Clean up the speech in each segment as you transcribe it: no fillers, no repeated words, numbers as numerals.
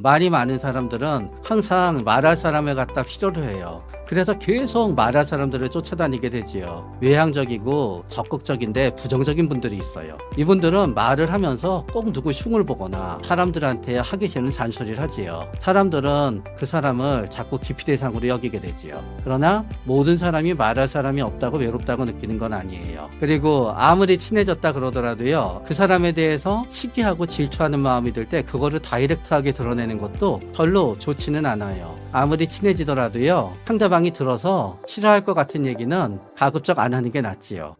말이 많은 사람들은 항상 말할 사람을 갖다 필요로 해요. 그래서 계속 말할 사람들을 쫓아다니게 되지요. 외향적이고 적극적인데 부정적인 분들이 있어요. 이분들은 말을 하면서 꼭 누구 흉을 보거나 사람들한테 하기 싫은 잔소리를 하지요. 사람들은 그 사람을 자꾸 기피 대상으로 여기게 되지요. 그러나 모든 사람이 말할 사람이 없다고 외롭다고 느끼는 건 아니에요. 그리고 아무리 친해졌다 그러더라도요, 그 사람에 대해서 시기하고 질투하는 마음이 들 때 그거를 다이렉트하게 드러내는 것도 별로 좋지는 않아요. 아무리 친해지더라도요, 상대방이 들어서 싫어할 것 같은 얘기는 가급적 안 하는 게 낫지요.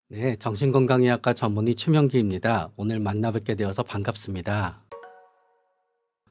네, 정신건강의학과 전문의 최명기입니다. 오늘 만나뵙게 되어서 반갑습니다.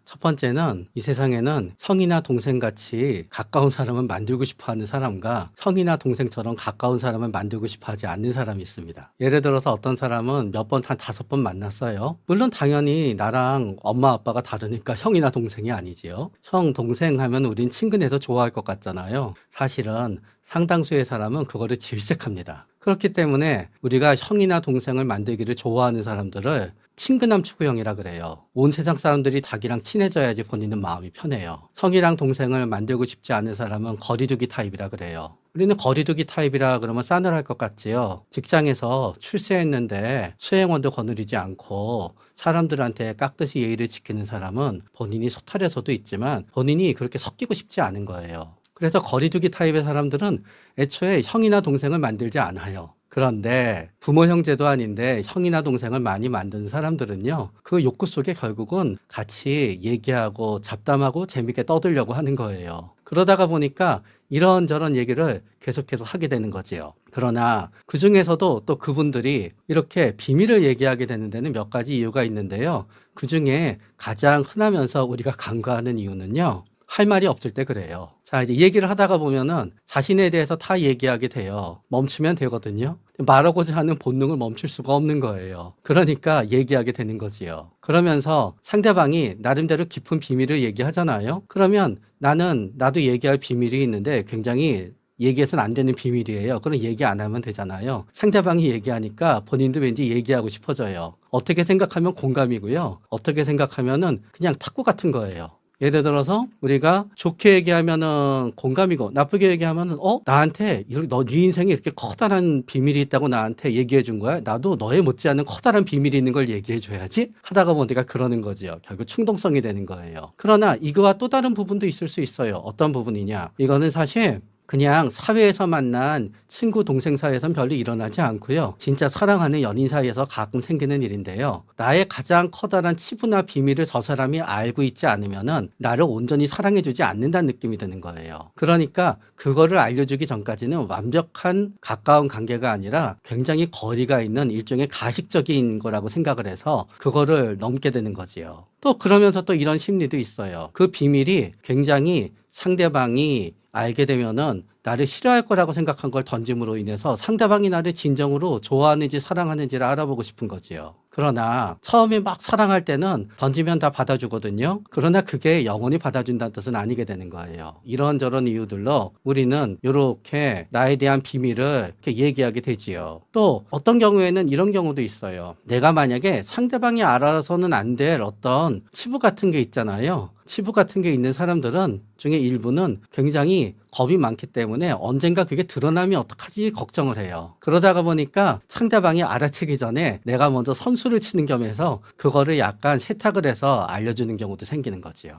첫 번째는 이 세상에는 형이나 동생같이 가까운 사람을 만들고 싶어하는 사람과 형이나 동생처럼 가까운 사람을 만들고 싶어하지 않는 사람이 있습니다. 예를 들어서 어떤 사람은 몇 번, 한 5번 만났어요. 물론 당연히 나랑 엄마 아빠가 다르니까 형이나 동생이 아니지요. 형, 동생 하면 우린 친근해서 좋아할 것 같잖아요. 사실은 상당수의 사람은 그거를 질색합니다. 그렇기 때문에 우리가 형이나 동생을 만들기를 좋아하는 사람들을 친근함 추구형이라 그래요. 온 세상 사람들이 자기랑 친해져야지 본인은 마음이 편해요. 형이랑 동생을 만들고 싶지 않은 사람은 거리두기 타입이라 그래요. 우리는 거리두기 타입이라 그러면 싸늘할 것 같지요. 직장에서 출세했는데 수행원도 거느리지 않고 사람들한테 깍듯이 예의를 지키는 사람은 본인이 소탈해서도 있지만 본인이 그렇게 섞이고 싶지 않은 거예요. 그래서 거리두기 타입의 사람들은 애초에 형이나 동생을 만들지 않아요. 그런데 부모 형제도 아닌데 형이나 동생을 많이 만드는 사람들은요, 그 욕구 속에 결국은 같이 얘기하고 잡담하고 재밌게 떠들려고 하는 거예요. 그러다가 보니까 이런저런 얘기를 계속해서 하게 되는 거지요. 그러나 그 중에서도 또 그분들이 이렇게 비밀을 얘기하게 되는 데는 몇 가지 이유가 있는데요. 그 중에 가장 흔하면서 우리가 간과하는 이유는요, 할 말이 없을 때 그래요. 자, 이제 얘기를 하다가 보면은 자신에 대해서 다 얘기하게 돼요. 멈추면 되거든요. 말하고자 하는 본능을 멈출 수가 없는 거예요. 그러니까 얘기하게 되는 거지요. 그러면서 상대방이 나름대로 깊은 비밀을 얘기하잖아요. 그러면 나도 얘기할 비밀이 있는데 굉장히 얘기해서는 안 되는 비밀이에요. 그럼 얘기 안 하면 되잖아요. 상대방이 얘기하니까 본인도 왠지 얘기하고 싶어져요. 어떻게 생각하면 공감이고요. 어떻게 생각하면은 그냥 탁구 같은 거예요. 예를 들어서 우리가 좋게 얘기하면은 공감이고 나쁘게 얘기하면은 나한테 네 인생에 이렇게 커다란 비밀이 있다고 나한테 얘기해 준 거야. 나도 너에 못지않은 커다란 비밀이 있는 걸 얘기해 줘야지 하다가 보니까 그러는 거지요. 결국 충동성이 되는 거예요. 그러나 이거와 또 다른 부분도 있을 수 있어요. 어떤 부분이냐? 이거는 사실 그냥 사회에서 만난 친구 동생 사이에서는 별로 일어나지 않고요. 진짜 사랑하는 연인 사이에서 가끔 생기는 일인데요. 나의 가장 커다란 치부나 비밀을 저 사람이 알고 있지 않으면은 나를 온전히 사랑해주지 않는다는 느낌이 드는 거예요. 그러니까 그거를 알려주기 전까지는 완벽한 가까운 관계가 아니라 굉장히 거리가 있는 일종의 가식적인 거라고 생각을 해서 그거를 넘게 되는 거지요. 또 그러면서 또 이런 심리도 있어요. 그 비밀이 굉장히 상대방이 알게 되면은 나를 싫어할 거라고 생각한 걸 던짐으로 인해서 상대방이 나를 진정으로 좋아하는지 사랑하는지를 알아보고 싶은 거지요. 그러나 처음에 막 사랑할 때는 던지면 다 받아주거든요. 그러나 그게 영원히 받아준다는 뜻은 아니게 되는 거예요. 이런저런 이유들로 우리는 이렇게 나에 대한 비밀을 이렇게 얘기하게 되지요. 또 어떤 경우에는 이런 경우도 있어요. 내가 만약에 상대방이 알아서는 안 될 어떤 치부 같은 게 있잖아요. 치부 같은 게 있는 사람들은 중에 일부는 굉장히 겁이 많기 때문에 언젠가 그게 드러나면 어떡하지 걱정을 해요. 그러다가 보니까 상대방이 알아채기 전에 내가 먼저 선수를 치는 겸해서 그거를 약간 세탁을 해서 알려주는 경우도 생기는 거지요.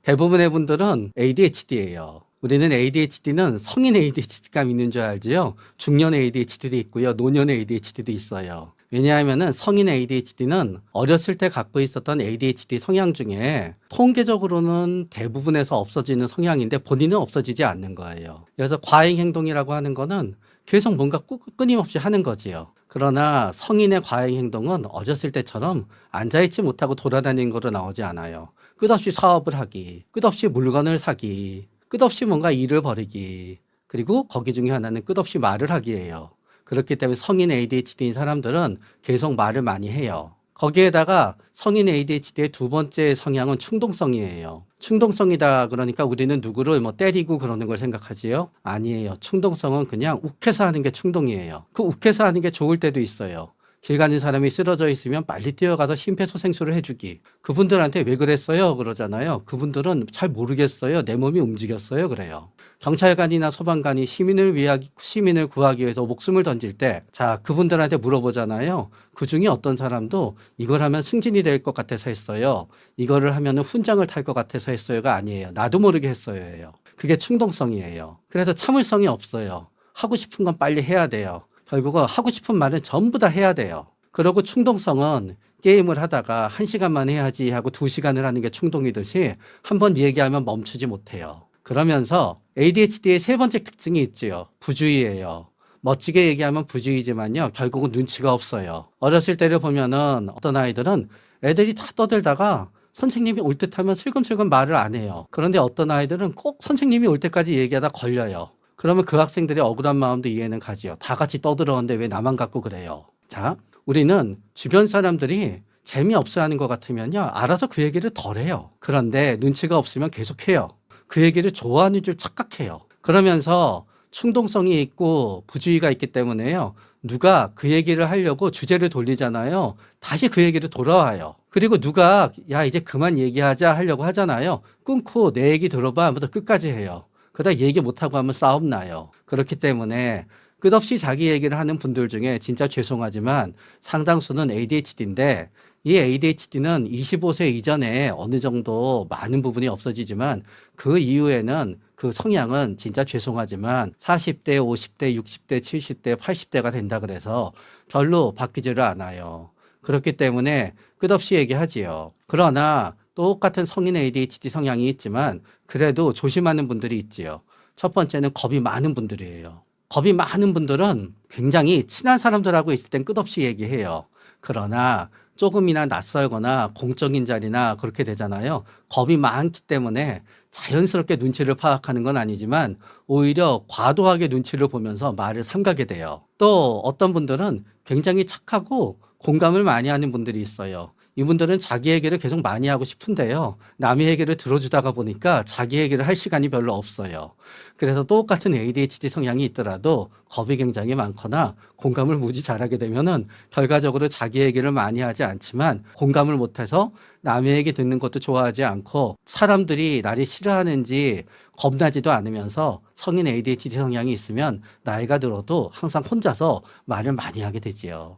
대부분의 분들은 ADHD예요. 우리는 ADHD는 성인 ADHD가 있는 줄 알지요. 중년 ADHD도 있고요. 노년 ADHD도 있어요. 왜냐하면 성인 ADHD는 어렸을 때 갖고 있었던 ADHD 성향 중에 통계적으로는 대부분에서 없어지는 성향인데 본인은 없어지지 않는 거예요. 그래서 과잉 행동이라고 하는 거는 계속 뭔가 끊임없이 하는 거지요. 그러나 성인의 과잉 행동은 어렸을 때처럼 앉아있지 못하고 돌아다니는 거로 나오지 않아요. 끝없이 사업을 하기, 끝없이 물건을 사기, 끝없이 뭔가 일을 벌이기, 그리고 거기 중에 하나는 끝없이 말을 하기예요. 그렇기 때문에 성인 ADHD인 사람들은 계속 말을 많이 해요. 거기에다가 성인 ADHD의 두 번째 성향은 충동성이에요. 충동성이다 그러니까 우리는 누구를 때리고 그러는 걸 생각하지요? 아니에요. 충동성은 그냥 욱해서 하는 게 충동이에요. 그 욱해서 하는 게 좋을 때도 있어요. 길 가는 사람이 쓰러져 있으면 빨리 뛰어가서 심폐소생술을 해주기. 그분들한테 왜 그랬어요? 그러잖아요. 그분들은 잘 모르겠어요. 내 몸이 움직였어요. 그래요. 경찰관이나 소방관이 시민을 구하기 위해서 목숨을 던질 때, 자, 그분들한테 물어보잖아요. 그 중에 어떤 사람도 이걸 하면 승진이 될 것 같아서 했어요. 이거를 하면 훈장을 탈 것 같아서 했어요가 아니에요. 나도 모르게 했어요예요. 그게 충동성이에요. 그래서 참을성이 없어요. 하고 싶은 건 빨리 해야 돼요. 결국은 하고 싶은 말은 전부 다 해야 돼요. 그리고 충동성은 게임을 하다가 1시간만 해야지 하고 2시간을 하는 게 충동이듯이 한 번 얘기하면 멈추지 못해요. 그러면서 ADHD의 세 번째 특징이 있지요. 부주의예요. 멋지게 얘기하면 부주의지만요. 결국은 눈치가 없어요. 어렸을 때를 보면은 어떤 아이들은 애들이 다 떠들다가 선생님이 올 듯 하면 슬금슬금 말을 안 해요. 그런데 어떤 아이들은 꼭 선생님이 올 때까지 얘기하다 걸려요. 그러면 그 학생들의 억울한 마음도 이해는 가지요. 다 같이 떠들었는데 왜 나만 갖고 그래요. 자, 우리는 주변 사람들이 재미없어 하는 것 같으면요. 알아서 그 얘기를 덜 해요. 그런데 눈치가 없으면 계속해요. 그 얘기를 좋아하는 줄 착각해요. 그러면서 충동성이 있고 부주의가 있기 때문에요. 누가 그 얘기를 하려고 주제를 돌리잖아요. 다시 그 얘기로 돌아와요. 그리고 누가 야 이제 그만 얘기하자 하려고 하잖아요. 끊고 내 얘기 들어봐 하면서 끝까지 해요. 그러다 얘기 못하고 하면 싸움 나요. 그렇기 때문에 끝없이 자기 얘기를 하는 분들 중에 진짜 죄송하지만 상당수는 ADHD인데 이 ADHD는 25세 이전에 어느 정도 많은 부분이 없어지지만 그 이후에는 그 성향은 진짜 죄송하지만 40대, 50대, 60대, 70대, 80대가 된다 그래서 별로 바뀌지를 않아요. 그렇기 때문에 끝없이 얘기하지요. 그러나 똑같은 성인 ADHD 성향이 있지만 그래도 조심하는 분들이 있지요. 첫 번째는 겁이 많은 분들이에요. 겁이 많은 분들은 굉장히 친한 사람들하고 있을 땐 끝없이 얘기해요. 그러나 조금이나 낯설거나 공적인 자리나 그렇게 되잖아요. 겁이 많기 때문에 자연스럽게 눈치를 파악하는 건 아니지만 오히려 과도하게 눈치를 보면서 말을 삼가게 돼요. 또 어떤 분들은 굉장히 착하고 공감을 많이 하는 분들이 있어요. 이분들은 자기 얘기를 계속 많이 하고 싶은데요. 남의 얘기를 들어주다가 보니까 자기 얘기를 할 시간이 별로 없어요. 그래서 똑같은 ADHD 성향이 있더라도 겁이 굉장히 많거나 공감을 무지 잘하게 되면은 결과적으로 자기 얘기를 많이 하지 않지만 공감을 못해서 남의 얘기 듣는 것도 좋아하지 않고 사람들이 나를 싫어하는지 겁나지도 않으면서 성인 ADHD 성향이 있으면 나이가 들어도 항상 혼자서 말을 많이 하게 되지요.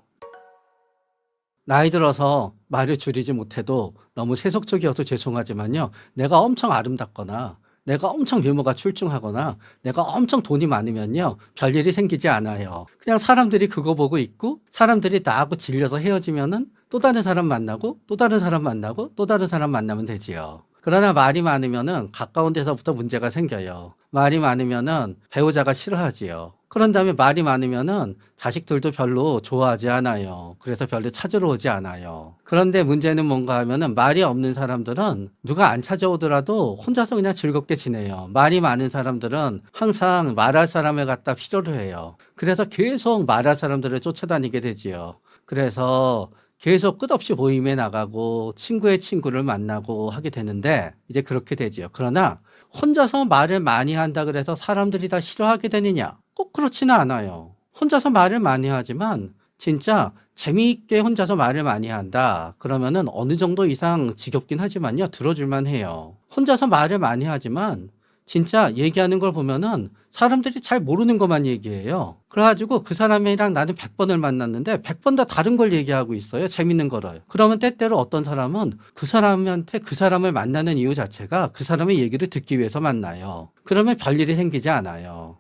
나이 들어서 말을 줄이지 못해도 너무 세속적이어서 죄송하지만요. 내가 엄청 아름답거나 내가 엄청 외모가 출중하거나 내가 엄청 돈이 많으면요. 별일이 생기지 않아요. 그냥 사람들이 그거 보고 있고 사람들이 나하고 질려서 헤어지면은 또 다른 사람 만나고 또 다른 사람 만나고 또 다른 사람 만나면 되지요. 그러나 말이 많으면은 가까운 데서부터 문제가 생겨요. 말이 많으면은 배우자가 싫어하지요. 그런 다음에 말이 많으면은 자식들도 별로 좋아하지 않아요. 그래서 별로 찾으러 오지 않아요. 그런데 문제는 뭔가 하면은 말이 없는 사람들은 누가 안 찾아오더라도 혼자서 그냥 즐겁게 지내요. 말이 많은 사람들은 항상 말할 사람을 갖다 필요로 해요. 그래서 계속 말할 사람들을 쫓아다니게 되지요. 그래서 계속 끝없이 모임에 나가고 친구의 친구를 만나고 하게 되는데 이제 그렇게 되지요. 그러나 혼자서 말을 많이 한다 그래서 사람들이 다 싫어하게 되느냐? 꼭 그렇지는 않아요. 혼자서 말을 많이 하지만 진짜 재미있게 혼자서 말을 많이 한다. 그러면은 어느 정도 이상 지겹긴 하지만요. 들어줄만 해요. 혼자서 말을 많이 하지만 진짜 얘기하는 걸 보면은 사람들이 잘 모르는 것만 얘기해요. 그래가지고 그 사람이랑 나는 100번을 만났는데 100번 다 다른 걸 얘기하고 있어요. 재밌는 거를. 그러면 때때로 어떤 사람은 그 사람한테 그 사람을 만나는 이유 자체가 그 사람의 얘기를 듣기 위해서 만나요. 그러면 별일이 생기지 않아요.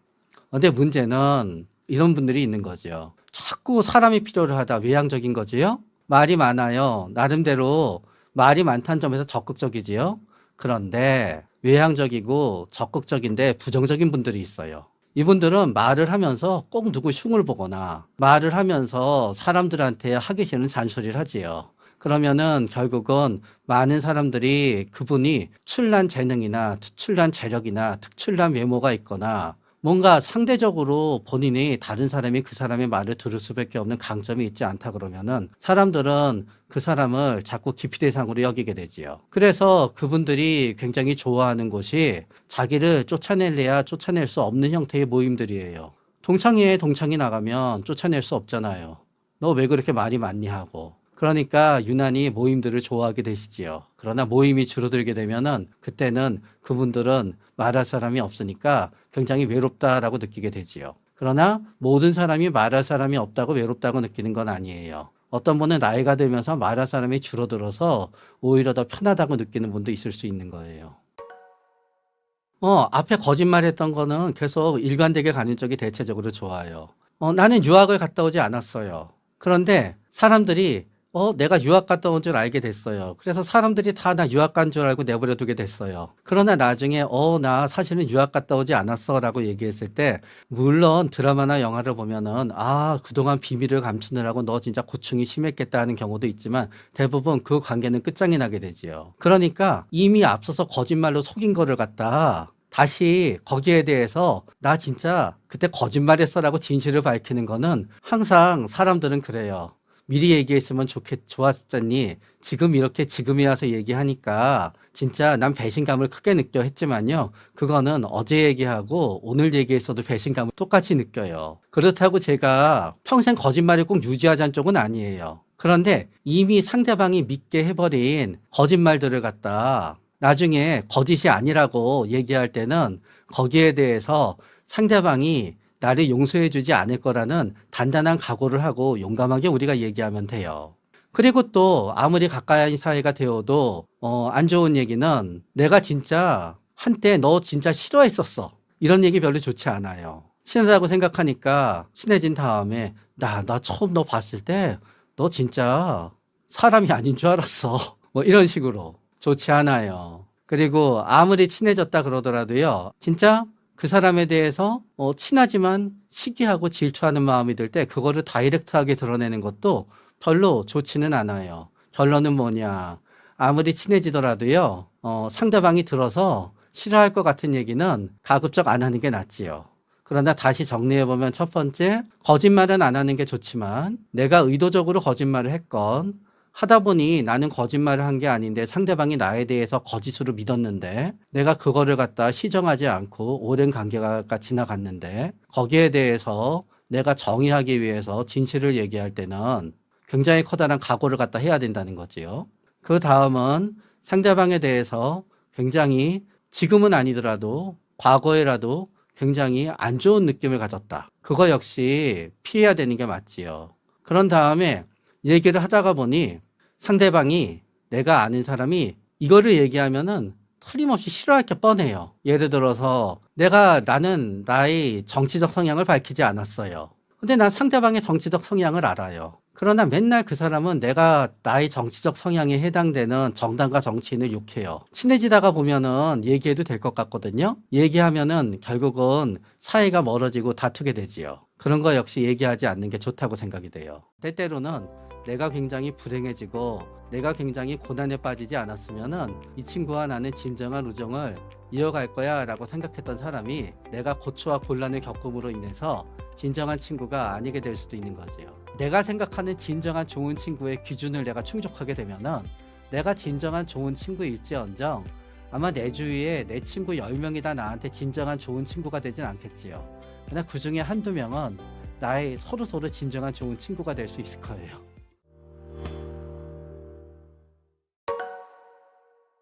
근데 문제는 이런 분들이 있는 거죠. 자꾸 사람이 필요로 하다 외향적인 거지요. 말이 많아요. 나름대로 말이 많다는 점에서 적극적이지요. 그런데 외향적이고 적극적인데 부정적인 분들이 있어요. 이분들은 말을 하면서 꼭 누구 흉을 보거나 말을 하면서 사람들한테 하기 싫은 잔소리를 하지요. 그러면은 결국은 많은 사람들이 그분이 특출난 재능이나 특출난 재력이나 특출난 외모가 있거나 뭔가 상대적으로 본인이 다른 사람이 그 사람의 말을 들을 수밖에 없는 강점이 있지 않다 그러면은 사람들은 그 사람을 자꾸 기피 대상으로 여기게 되지요. 그래서 그분들이 굉장히 좋아하는 곳이 자기를 쫓아낼래야 쫓아낼 수 없는 형태의 모임들이에요. 동창회에 동창이 나가면 쫓아낼 수 없잖아요. 너 왜 그렇게 말이 많니 하고. 그러니까 유난히 모임들을 좋아하게 되시지요. 그러나 모임이 줄어들게 되면은 그때는 그분들은 말할 사람이 없으니까 굉장히 외롭다라고 느끼게 되지요. 그러나 모든 사람이 말할 사람이 없다고 외롭다고 느끼는 건 아니에요. 어떤 분은 나이가 들면서 말할 사람이 줄어들어서 오히려 더 편하다고 느끼는 분도 있을 수 있는 거예요. 앞에 거짓말했던 거는 계속 일관되게 가는 쪽이 대체적으로 좋아요. 나는 유학을 갔다 오지 않았어요. 그런데 사람들이 내가 유학 갔다 온 줄 알게 됐어요. 그래서 사람들이 다 나 유학 간 줄 알고 내버려 두게 됐어요. 그러나 나중에 나 사실은 유학 갔다 오지 않았어라고 얘기했을 때 물론 드라마나 영화를 보면은 그동안 비밀을 감추느라고 너 진짜 고충이 심했겠다 하는 경우도 있지만 대부분 그 관계는 끝장이 나게 되지요. 그러니까 이미 앞서서 거짓말로 속인 거를 갖다 다시 거기에 대해서 나 진짜 그때 거짓말했어라고 진실을 밝히는 거는 항상 사람들은 그래요. 미리 얘기했으면 좋았잖니. 지금 이렇게 지금이 와서 얘기하니까 진짜 난 배신감을 크게 느껴 했지만요. 그거는 어제 얘기하고 오늘 얘기했어도 배신감을 똑같이 느껴요. 그렇다고 제가 평생 거짓말을 꼭 유지하자는 쪽은 아니에요. 그런데 이미 상대방이 믿게 해버린 거짓말들을 갖다 나중에 거짓이 아니라고 얘기할 때는 거기에 대해서 상대방이 나를 용서해 주지 않을 거라는 단단한 각오를 하고 용감하게 우리가 얘기하면 돼요. 그리고 또 아무리 가까이 사이가 되어도 안 좋은 얘기는 내가 진짜 한때 너 진짜 싫어했었어. 이런 얘기 별로 좋지 않아요. 친하다고 생각하니까 친해진 다음에 나 처음 너 봤을 때 너 진짜 사람이 아닌 줄 알았어. 뭐 이런 식으로. 좋지 않아요. 그리고 아무리 친해졌다 그러더라도요. 진짜 그 사람에 대해서 친하지만 시기하고 질투하는 마음이 들 때 그거를 다이렉트하게 드러내는 것도 별로 좋지는 않아요. 결론은 뭐냐. 아무리 친해지더라도요. 상대방이 들어서 싫어할 것 같은 얘기는 가급적 안 하는 게 낫지요. 그러나 다시 정리해보면 첫 번째, 거짓말은 안 하는 게 좋지만 내가 의도적으로 거짓말을 했건 하다 보니 나는 거짓말을 한 게 아닌데 상대방이 나에 대해서 거짓으로 믿었는데 내가 그거를 갖다 시정하지 않고 오랜 관계가 지나갔는데 거기에 대해서 내가 정의하기 위해서 진실을 얘기할 때는 굉장히 커다란 각오를 갖다 해야 된다는 거지요. 그 다음은 상대방에 대해서 굉장히 지금은 아니더라도 과거에라도 굉장히 안 좋은 느낌을 가졌다. 그거 역시 피해야 되는 게 맞지요. 그런 다음에 얘기를 하다가 보니 상대방이 내가 아는 사람이 이거를 얘기하면은 틀림없이 싫어할 게 뻔해요. 예를 들어서 나는 나의 정치적 성향을 밝히지 않았어요. 근데 난 상대방의 정치적 성향을 알아요. 그러나 맨날 그 사람은 내가 나의 정치적 성향에 해당되는 정당과 정치인을 욕해요. 친해지다가 보면은 얘기해도 될 것 같거든요. 얘기하면은 결국은 사이가 멀어지고 다투게 되지요. 그런 거 역시 얘기하지 않는 게 좋다고 생각이 돼요. 때때로는 내가 굉장히 불행해지고 내가 굉장히 고난에 빠지지 않았으면은 이 친구와 나는 진정한 우정을 이어갈 거야 라고 생각했던 사람이 내가 고초와 곤란을 겪음으로 인해서 진정한 친구가 아니게 될 수도 있는 거지요. 내가 생각하는 진정한 좋은 친구의 기준을 내가 충족하게 되면은 내가 진정한 좋은 친구일지언정 아마 내 주위에 내 친구 10명이 다 나한테 진정한 좋은 친구가 되진 않겠지요. 그러나 그 중에 한두 명은 나의 서로 진정한 좋은 친구가 될 수 있을 거예요.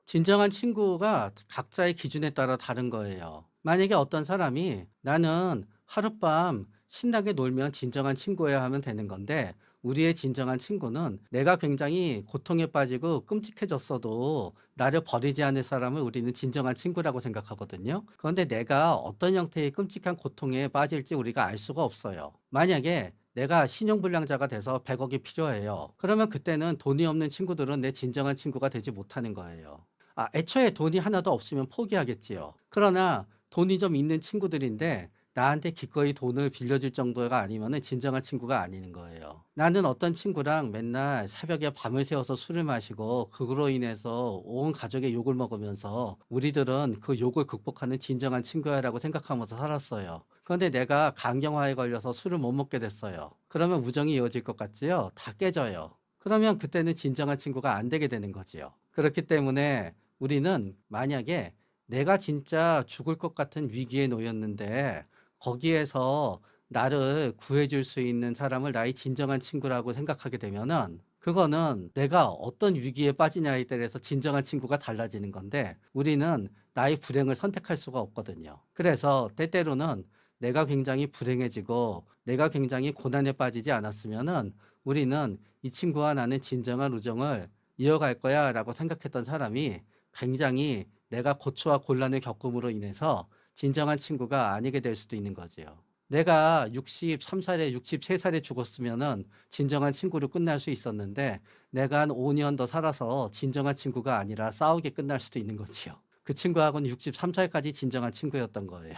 진정한 친구가 각자의 기준에 따라 다른 거예요. 만약에 어떤 사람이 나는 하룻밤 신나게 놀면 진정한 친구여야 하면 되는 건데 우리의 진정한 친구는 내가 굉장히 고통에 빠지고 끔찍해졌어도 나를 버리지 않을 사람을 우리는 진정한 친구라고 생각하거든요. 그런데 내가 어떤 형태의 끔찍한 고통에 빠질지 우리가 알 수가 없어요. 만약에 내가 신용불량자가 돼서 100억이 필요해요. 그러면 그때는 돈이 없는 친구들은 내 진정한 친구가 되지 못하는 거예요. 애초에 돈이 하나도 없으면 포기하겠지요. 그러나 돈이 좀 있는 친구들인데 나한테 기꺼이 돈을 빌려줄 정도가 아니면 진정한 친구가 아닌 거예요. 나는 어떤 친구랑 맨날 새벽에 밤을 새워서 술을 마시고 그로 인해서 온 가족의 욕을 먹으면서 우리들은 그 욕을 극복하는 진정한 친구야라고 생각하면서 살았어요. 그런데 내가 간경화에 걸려서 술을 못 먹게 됐어요. 그러면 우정이 이어질 것 같지요? 다 깨져요. 그러면 그때는 진정한 친구가 안 되게 되는 거지요. 그렇기 때문에 우리는 만약에 내가 진짜 죽을 것 같은 위기에 놓였는데 거기에서 나를 구해줄 수 있는 사람을 나의 진정한 친구라고 생각하게 되면은 그거는 내가 어떤 위기에 빠지냐에 따라서 진정한 친구가 달라지는 건데 우리는 나의 불행을 선택할 수가 없거든요. 그래서 때때로는 내가 굉장히 불행해지고 내가 굉장히 고난에 빠지지 않았으면은 우리는 이 친구와 나는 진정한 우정을 이어갈 거야 라고 생각했던 사람이 굉장히 내가 고초와 곤란을 겪음으로 인해서 진정한 친구가 아니게 될 수도 있는 거지요. 내가 63살에 63살에 죽었으면은 진정한 친구로 끝날 수 있었는데 내가 한 5년 더 살아서 진정한 친구가 아니라 싸우게 끝날 수도 있는 거지요. 그 친구하고는 63살까지 진정한 친구였던 거예요.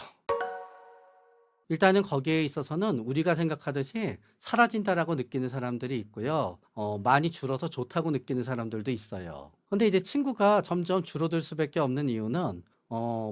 일단은 거기에 있어서는 우리가 생각하듯이 사라진다라고 느끼는 사람들이 있고요. 많이 줄어서 좋다고 느끼는 사람들도 있어요. 근데 이제 친구가 점점 줄어들 수밖에 없는 이유는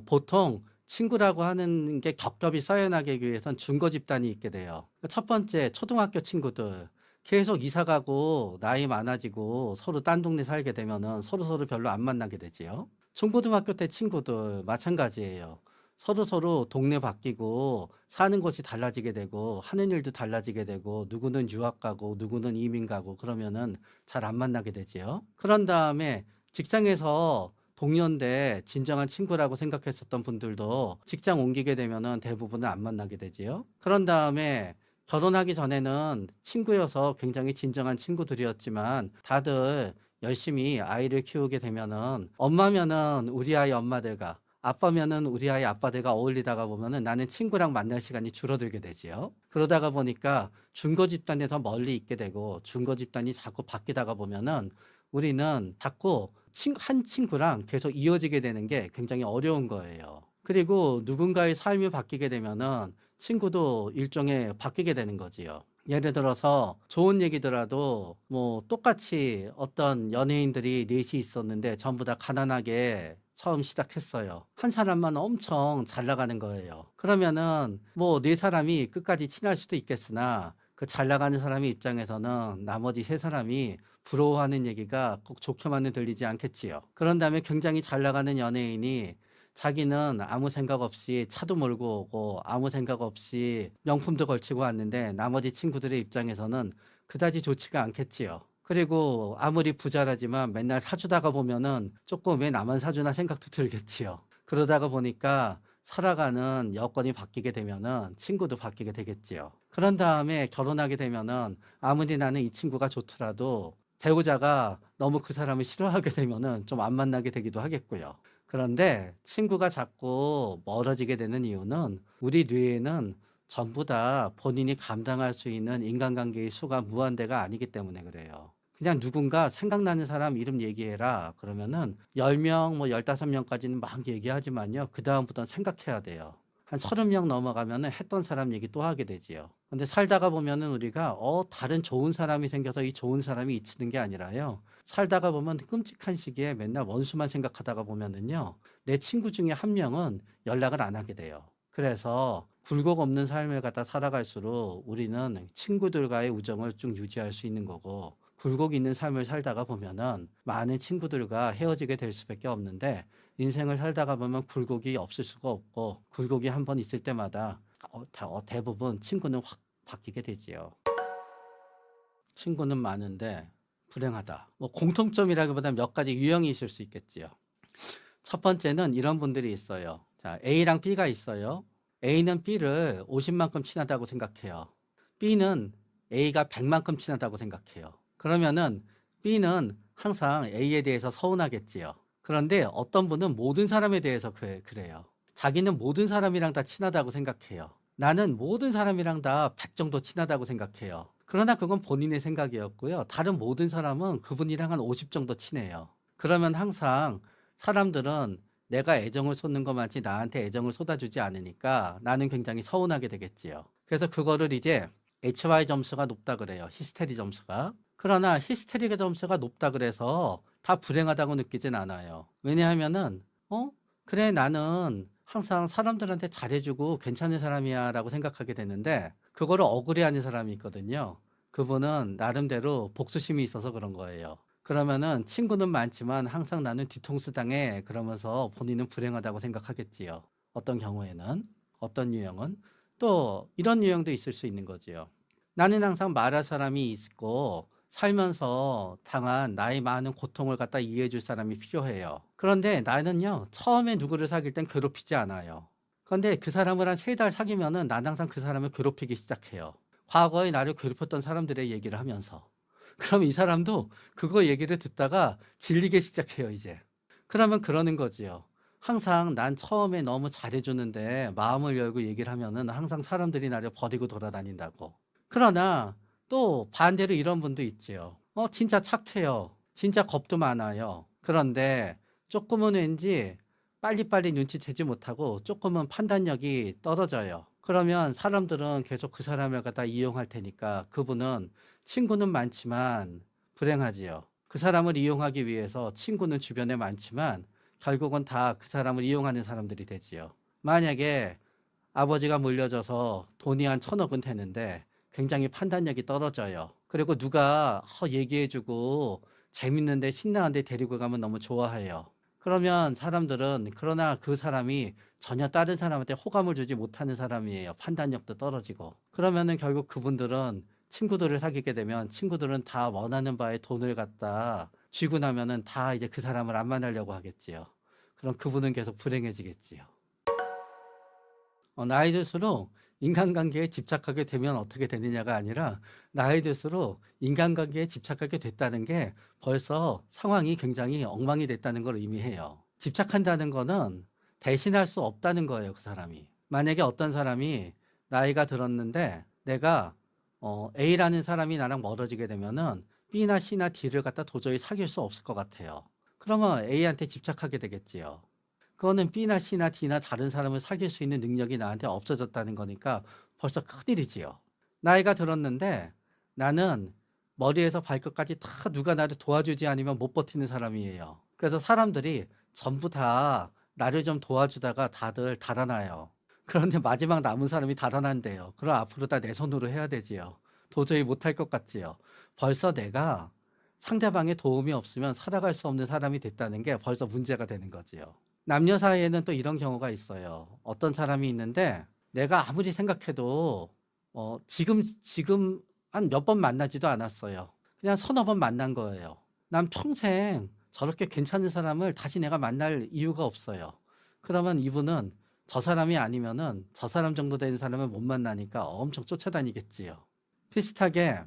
보통 친구라고 하는 게 겹겹이 쌓여나가기 위해선 중거 집단이 있게 돼요. 첫 번째, 초등학교 친구들. 계속 이사 가고 나이 많아지고 서로 딴 동네 살게 되면은 서로서로 별로 안 만나게 되지요. 중고등학교 때 친구들 마찬가지예요. 서로서로 동네 바뀌고 사는 곳이 달라지게 되고 하는 일도 달라지게 되고 누구는 유학 가고 누구는 이민 가고 그러면은 잘 안 만나게 되지요. 그런 다음에 직장에서 동료인데 진정한 친구라고 생각했었던 분들도 직장 옮기게 되면은 대부분은 안 만나게 되지요. 그런 다음에 결혼하기 전에는 친구여서 굉장히 진정한 친구들이었지만 다들 열심히 아이를 키우게 되면은 엄마면은 우리 아이 엄마들과 아빠면은 우리 아이 아빠들과 어울리다가 보면은 나는 친구랑 만날 시간이 줄어들게 되지요. 그러다가 보니까 중고 집단에서 멀리 있게 되고 중고 집단이 자꾸 바뀌다가 보면은 우리는 자꾸 한 친구랑 계속 이어지게 되는 게 굉장히 어려운 거예요. 그리고 누군가의 삶이 바뀌게 되면은 친구도 일종의 바뀌게 되는 거지요. 예를 들어서 좋은 얘기더라도 뭐 똑같이 어떤 연예인들이 넷이 있었는데 전부 다 가난하게 처음 시작했어요. 한 사람만 엄청 잘 나가는 거예요. 그러면은 뭐 네 사람이 끝까지 친할 수도 있겠으나 그 잘 나가는 사람의 입장에서는 나머지 세 사람이 부러워하는 얘기가 꼭 좋게만은 들리지 않겠지요. 그런 다음에 굉장히 잘 나가는 연예인이 자기는 아무 생각 없이 차도 몰고 오고 아무 생각 없이 명품도 걸치고 왔는데 나머지 친구들의 입장에서는 그다지 좋지가 않겠지요. 그리고 아무리 부자라지만 맨날 사주다가 보면은 조금 왜 나만 사주나 생각도 들겠지요. 그러다가 보니까 살아가는 여건이 바뀌게 되면은 친구도 바뀌게 되겠지요. 그런 다음에 결혼하게 되면은 아무리 나는 이 친구가 좋더라도 배우자가 너무 그 사람을 싫어하게 되면은 좀 안 만나게 되기도 하겠고요. 그런데 친구가 자꾸 멀어지게 되는 이유는 우리 뇌에는 전부 다 본인이 감당할 수 있는 인간관계의 수가 무한대가 아니기 때문에 그래요. 그냥 누군가 생각나는 사람 이름 얘기해라. 그러면은 10명, 뭐 15명까지는 막 얘기하지만요. 그다음부터는 생각해야 돼요. 한 30명 넘어가면은 했던 사람 얘기 또 하게 되지요. 근데 살다가 보면은 우리가 다른 좋은 사람이 생겨서 이 좋은 사람이 잊히는 게 아니라요. 살다가 보면 끔찍한 시기에 맨날 원수만 생각하다가 보면은요. 내 친구 중에 한 명은 연락을 안 하게 돼요. 그래서 굴곡 없는 삶을 갖다 살아갈수록 우리는 친구들과의 우정을 쭉 유지할 수 있는 거고 굴곡 있는 삶을 살다가 보면은 많은 친구들과 헤어지게 될 수밖에 없는데 인생을 살다가 보면 굴곡이 없을 수가 없고 굴곡이 한 번 있을 때마다 대부분 친구는 확 바뀌게 되지요. 친구는 많은데 불행하다. 뭐 공통점이라기보다 몇 가지 유형이 있을 수 있겠지요. 첫 번째는 이런 분들이 있어요. 자, A랑 B가 있어요. A는 B를 50만큼 친하다고 생각해요. B는 A가 100만큼 친하다고 생각해요. 그러면은 B는 항상 A에 대해서 서운하겠지요. 그런데 어떤 분은 모든 사람에 대해서 그래요. 자기는 모든 사람이랑 다 친하다고 생각해요. 나는 모든 사람이랑 다 100 정도 친하다고 생각해요. 그러나 그건 본인의 생각이었고요. 다른 모든 사람은 그분이랑 한 50 정도 친해요. 그러면 항상 사람들은 내가 애정을 쏟는 것만치 나한테 애정을 쏟아주지 않으니까 나는 굉장히 서운하게 되겠지요. 그래서 그거를 이제 HY 점수가 높다 그래요. 히스테리 점수가. 그러나 히스테리 점수가 높다 그래서 다 불행하다고 느끼진 않아요. 왜냐하면은 그래 나는 항상 사람들한테 잘해주고 괜찮은 사람이야 라고 생각하게 되는데 그거를 억울해하는 사람이 있거든요. 그분은 나름대로 복수심이 있어서 그런 거예요. 그러면은 친구는 많지만 항상 나는 뒤통수 당해 그러면서 본인은 불행하다고 생각하겠지요. 어떤 경우에는 어떤 유형은 또 이런 유형도 있을 수 있는 거지요. 나는 항상 말할 사람이 있고 살면서 당한 나의 많은 고통을 갖다 이해해 줄 사람이 필요해요. 그런데 나는요, 처음에 누구를 사귈 땐 괴롭히지 않아요. 그런데 그 사람을 한 3달 사귀면은 난 항상 그 사람을 괴롭히기 시작해요. 과거에 나를 괴롭혔던 사람들의 얘기를 하면서. 그럼 이 사람도 그거 얘기를 듣다가 질리기 시작해요, 이제. 그러면 그러는 거지요. 항상 난 처음에 너무 잘해주는데 마음을 열고 얘기를 하면은 항상 사람들이 나를 버리고 돌아다닌다고. 그러나 또 반대로 이런 분도 있지요. 진짜 착해요. 진짜 겁도 많아요. 그런데 조금은 왠지 빨리빨리 눈치채지 못하고 조금은 판단력이 떨어져요. 그러면 사람들은 계속 그 사람을 갖다 이용할 테니까 그분은 친구는 많지만 불행하지요. 그 사람을 이용하기 위해서 친구는 주변에 많지만 결국은 다 그 사람을 이용하는 사람들이 되지요. 만약에 아버지가 물려줘서 돈이 한 1,000억은 되는데 굉장히 판단력이 떨어져요. 그리고 누가 얘기해주고 재밌는데 신나는데 데리고 가면 너무 좋아해요. 그러면 사람들은 그러나 그 사람이 전혀 다른 사람한테 호감을 주지 못하는 사람이에요. 판단력도 떨어지고. 그러면은 결국 그분들은 친구들을 사귀게 되면 친구들은 다 원하는 바에 돈을 갖다 쥐고 나면은 다 이제 그 사람을 안 만나려고 하겠지요. 그럼 그분은 계속 불행해지겠지요. 나이 들수록 인간관계에 집착하게 되면 어떻게 되느냐가 아니라 나이 들수록 인간관계에 집착하게 됐다는 게 벌써 상황이 굉장히 엉망이 됐다는 걸 의미해요. 집착한다는 거는 대신할 수 없다는 거예요, 그 사람이. 만약에 어떤 사람이 나이가 들었는데 내가 A라는 사람이 나랑 멀어지게 되면은 B나 C나 D를 갖다 도저히 사귈 수 없을 것 같아요. 그러면 A한테 집착하게 되겠지요. 그거는 B나 C나 D나 다른 사람을 사귈 수 있는 능력이 나한테 없어졌다는 거니까 벌써 큰일이지요. 나이가 들었는데 나는 머리에서 발끝까지 다 누가 나를 도와주지 않으면 못 버티는 사람이에요. 그래서 사람들이 전부 다 나를 좀 도와주다가 다들 달아나요. 그런데 마지막 남은 사람이 달아난대요. 그럼 앞으로 다 내 손으로 해야 되지요. 도저히 못할 것 같지요. 벌써 내가 상대방의 도움이 없으면 살아갈 수 없는 사람이 됐다는 게 벌써 문제가 되는 거지요. 남녀 사이에는 또 이런 경우가 있어요. 어떤 사람이 있는데 내가 아무리 생각해도 지금 한 몇 번 만나지도 않았어요. 그냥 서너 번 만난 거예요. 난 평생 저렇게 괜찮은 사람을 다시 내가 만날 이유가 없어요. 그러면 이분은 저 사람이 아니면은 저 사람 정도 되는 사람을 못 만나니까 엄청 쫓아다니겠지요. 비슷하게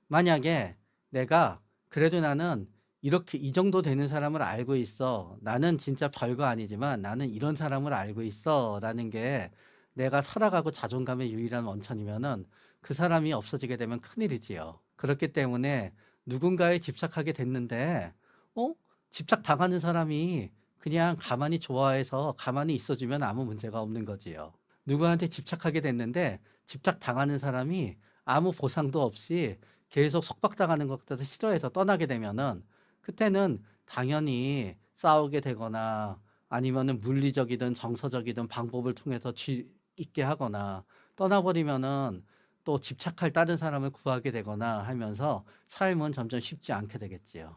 만약에 내가 그래도 나는 이렇게 이 정도 되는 사람을 알고 있어. 나는 진짜 별거 아니지만 나는 이런 사람을 알고 있어. 라는 게 내가 살아가고 자존감의 유일한 원천이면은 그 사람이 없어지게 되면 큰일이지요. 그렇기 때문에 누군가에 집착하게 됐는데, 어? 집착 당하는 사람이 그냥 가만히 좋아해서 가만히 있어주면 아무 문제가 없는 거지요. 누구한테 집착하게 됐는데 집착 당하는 사람이 아무 보상도 없이 계속 속박당하는 것 같아서 싫어해서 떠나게 되면은 그때는 당연히 싸우게 되거나 아니면은 물리적이든 정서적이든 방법을 통해서 있게 하거나 떠나버리면은 또 집착할 다른 사람을 구하게 되거나 하면서 삶은 점점 쉽지 않게 되겠지요.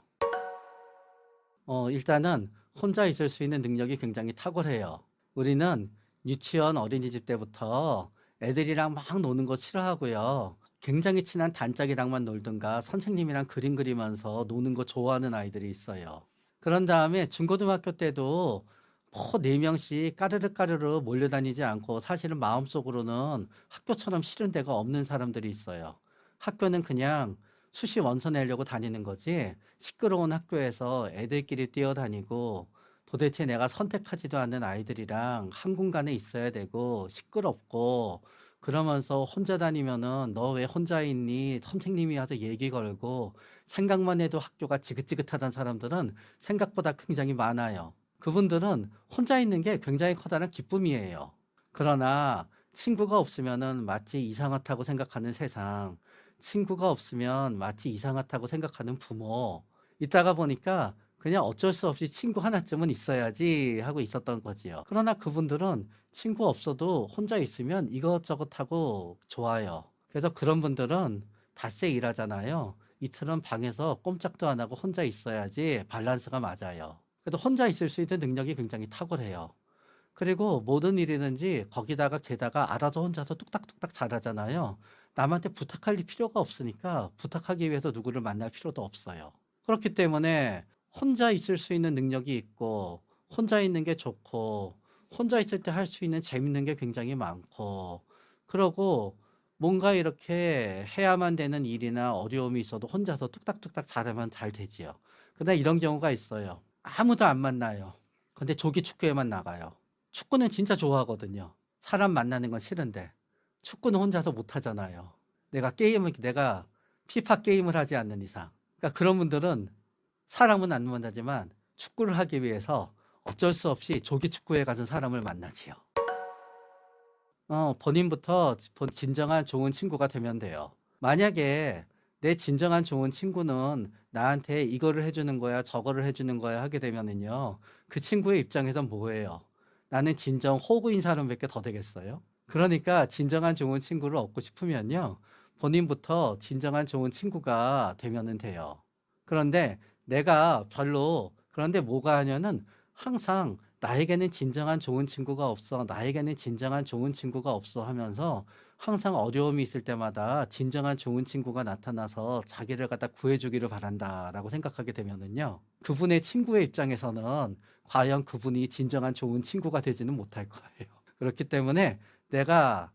일단은 혼자 있을 수 있는 능력이 굉장히 탁월해요. 우리는 유치원 어린이집 때부터 애들이랑 막 노는 거 싫어하고요. 굉장히 친한 단짝이랑만 놀든가 선생님이랑 그림 그리면서 노는 거 좋아하는 아이들이 있어요. 그런 다음에 중고등학교 때도 뭐 4명씩 까르르 까르르 몰려다니지 않고 사실은 마음속으로는 학교처럼 싫은 데가 없는 사람들이 있어요. 학교는 그냥 수시 원서 내려고 다니는 거지 시끄러운 학교에서 애들끼리 뛰어다니고 도대체 내가 선택하지도 않는 아이들이랑 한 공간에 있어야 되고 시끄럽고 그러면서 혼자 다니면은 너 왜 혼자 있니? 선생님이 와서 얘기 걸고 생각만 해도 학교가 지긋지긋하다는 사람들은 생각보다 굉장히 많아요. 그분들은 혼자 있는 게 굉장히 커다란 기쁨이에요. 그러나 친구가 없으면은 마치 이상하다고 생각하는 세상, 친구가 없으면 마치 이상하다고 생각하는 부모, 있다가 보니까 그냥 어쩔 수 없이 친구 하나쯤은 있어야지 하고 있었던 거지요. 그러나 그분들은 친구 없어도 혼자 있으면 이것저것 하고 좋아요. 그래서 그런 분들은 닷새 일하잖아요. 이틀은 방에서 꼼짝도 안 하고 혼자 있어야지 밸런스가 맞아요. 그래도 혼자 있을 수 있는 능력이 굉장히 탁월해요. 그리고 모든 일이든지 거기다가 게다가 알아서 혼자서 뚝딱뚝딱 잘하잖아요. 남한테 부탁할 필요가 없으니까 부탁하기 위해서 누구를 만날 필요도 없어요. 그렇기 때문에 혼자 있을 수 있는 능력이 있고 혼자 있는 게 좋고 혼자 있을 때 할 수 있는 재밌는 게 굉장히 많고 그러고 뭔가 이렇게 해야만 되는 일이나 어려움이 있어도 혼자서 뚝딱뚝딱 잘하면 잘 되지요. 근데 이런 경우가 있어요. 아무도 안 만나요. 근데 조기 축구에만 나가요. 축구는 진짜 좋아하거든요. 사람 만나는 건 싫은데 축구는 혼자서 못 하잖아요. 내가 피파 게임을 하지 않는 이상. 그러니까 그런 분들은 사람은 안 만나지만 축구를 하기 위해서 어쩔 수 없이 조기 축구에 가서 사람을 만나지요. 본인부터 진정한 좋은 친구가 되면 돼요. 만약에 내 진정한 좋은 친구는 나한테 이거를 해주는 거야, 저거를 해주는 거야 하게 되면은요, 그 친구의 입장에선 뭐예요? 나는 진정 호구인 사람밖에 더 되겠어요? 그러니까 진정한 좋은 친구를 얻고 싶으면요, 본인부터 진정한 좋은 친구가 되면은 돼요. 그런데 그런데 뭐가 하냐는 항상 나에게는 진정한 좋은 친구가 없어. 나에게는 진정한 좋은 친구가 없어 하면서 항상 어려움이 있을 때마다 진정한 좋은 친구가 나타나서 자기를 갖다 구해주기를 바란다라고 생각하게 되면은요. 그분의 친구의 입장에서는 과연 그분이 진정한 좋은 친구가 되지는 못할 거예요. 그렇기 때문에 내가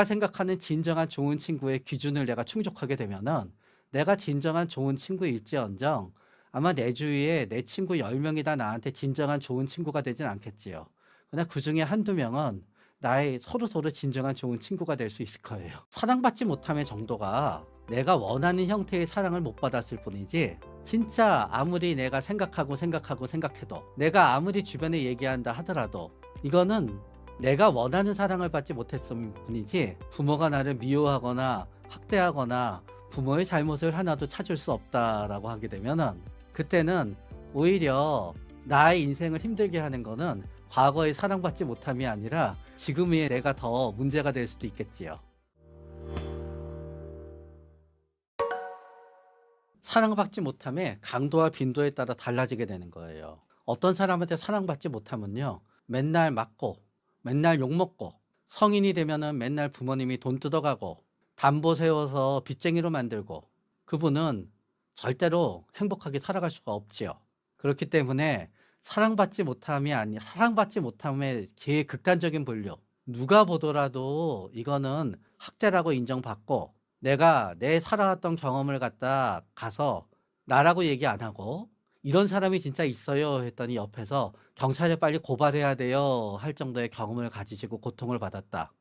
생각하는 진정한 좋은 친구의 기준을 내가 충족하게 되면은 내가 진정한 좋은 친구일지언정 아마 내 주위에 내 친구 10명이 다 나한테 진정한 좋은 친구가 되진 않겠지요. 그러나 그 중에 한두 명은 나의 서로 진정한 좋은 친구가 될 수 있을 거예요. 사랑받지 못함의 정도가 내가 원하는 형태의 사랑을 못 받았을 뿐이지 진짜 아무리 내가 생각해도 내가 아무리 주변에 얘기한다 하더라도 이거는 내가 원하는 사랑을 받지 못했을 뿐이지 부모가 나를 미워하거나 학대하거나 부모의 잘못을 하나도 찾을 수 없다라고 하게 되면은 그때는 오히려 나의 인생을 힘들게 하는 거는 과거의 사랑받지 못함이 아니라 지금의 내가 더 문제가 될 수도 있겠지요. 사랑받지 못함의 강도와 빈도에 따라 달라지게 되는 거예요. 어떤 사람한테 사랑받지 못하면요. 맨날 맞고, 맨날 욕먹고, 성인이 되면은 맨날 부모님이 돈 뜯어가고, 담보 세워서 빚쟁이로 만들고, 그분은 절대로 행복하게 살아갈 수가 없지요. 그렇기 때문에 사랑받지 못함의 극단적인 분류. 누가 보더라도 이거는 학대라고 인정받고 내가 내 살아왔던 경험을 갖다 가서 나라고 얘기 안 하고 이런 사람이 진짜 있어요 했더니 옆에서 경찰에 빨리 고발해야 돼요 할 정도의 경험을 가지시고 고통을 받았다.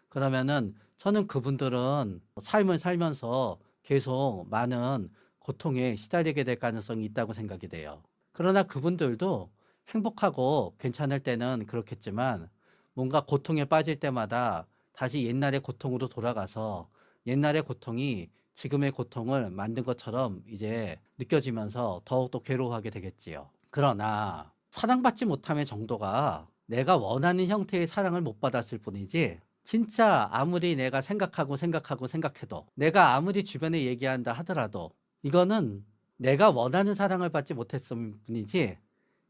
그러면은 저는 그분들은 삶을 살면서 계속 많은 고통에 시달리게 될 가능성이 있다고 생각이 돼요. 그러나 그분들도 행복하고 괜찮을 때는 그렇겠지만 뭔가 고통에 빠질 때마다 다시 옛날의 고통으로 돌아가서 옛날의 고통이 지금의 고통을 만든 것처럼 이제 느껴지면서 더욱더 괴로워하게 되겠지요. 그러나 사랑받지 못함의 정도가 내가 원하는 형태의 사랑을 못 받았을 뿐이지 진짜 아무리 내가 생각해도 내가 아무리 주변에 얘기한다 하더라도 이거는 내가 원하는 사랑을 받지 못했을 뿐이지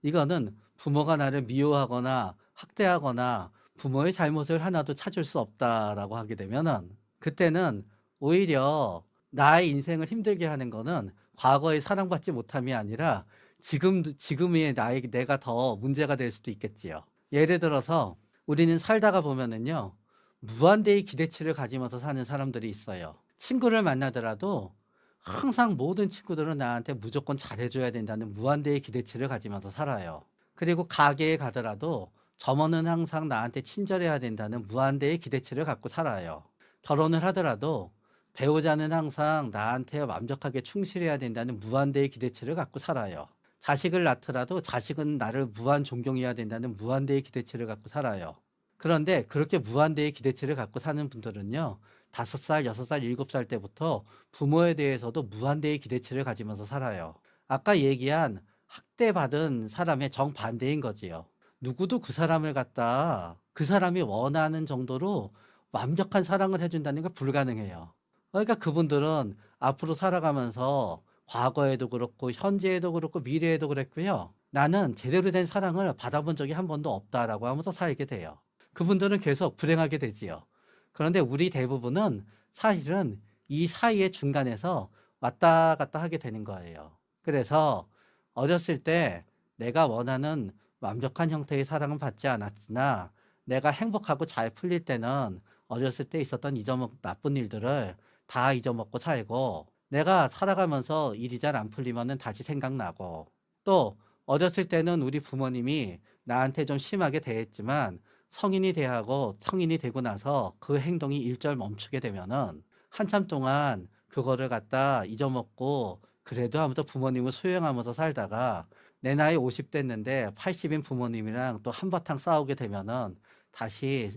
이거는 부모가 나를 미워하거나 학대하거나 부모의 잘못을 하나도 찾을 수 없다라고 하게 되면은 그때는 오히려 나의 인생을 힘들게 하는 거는 과거의 사랑받지 못함이 아니라 지금의 내가 더 문제가 될 수도 있겠지요. 예를 들어서 우리는 살다가 보면은요, 무한대의 기대치를 가지면서 사는 사람들이 있어요. 친구를 만나더라도 항상 모든 친구들은 나한테 무조건 잘해줘야 된다는 무한대의 기대치를 가지면서 살아요. 그리고 가게에 가더라도 점원은 항상 나한테 친절해야 된다는 무한대의 기대치를 갖고 살아요. 결혼을 하더라도 배우자는 항상 나한테 완벽하게 충실해야 된다는 무한대의 기대치를 갖고 살아요. 자식을 낳더라도 자식은 나를 무한 존경해야 된다는 무한대의 기대치를 갖고 살아요. 그런데 그렇게 무한대의 기대치를 갖고 사는 분들은요, 5살, 6살, 7살 때부터 부모에 대해서도 무한대의 기대치를 가지면서 살아요. 아까 얘기한 학대받은 사람의 정반대인 거지요. 누구도 그 사람을 갖다 그 사람이 원하는 정도로 완벽한 사랑을 해준다는 게 불가능해요. 그러니까 그분들은 앞으로 살아가면서 과거에도 그렇고 현재에도 그렇고 미래에도 그랬고요. 나는 제대로 된 사랑을 받아본 적이 한 번도 없다라고 하면서 살게 돼요. 그분들은 계속 불행하게 되지요. 그런데 우리 대부분은 사실은 이 사이의 중간에서 왔다 갔다 하게 되는 거예요. 그래서 어렸을 때 내가 원하는 완벽한 형태의 사랑은 받지 않았으나 내가 행복하고 잘 풀릴 때는 어렸을 때 있었던 나쁜 일들을 다 잊어먹고 살고, 내가 살아가면서 일이 잘 안 풀리면은 다시 생각나고, 또 어렸을 때는 우리 부모님이 나한테 좀 심하게 대했지만 성인이 돼하고 성인이 되고 나서 그 행동이 일절 멈추게 되면은 한참 동안 그거를 갖다 잊어먹고 그래도 하면서 부모님을 수용하면서 살다가 내 나이 50 됐는데 80인 부모님이랑 또 한바탕 싸우게 되면은 다시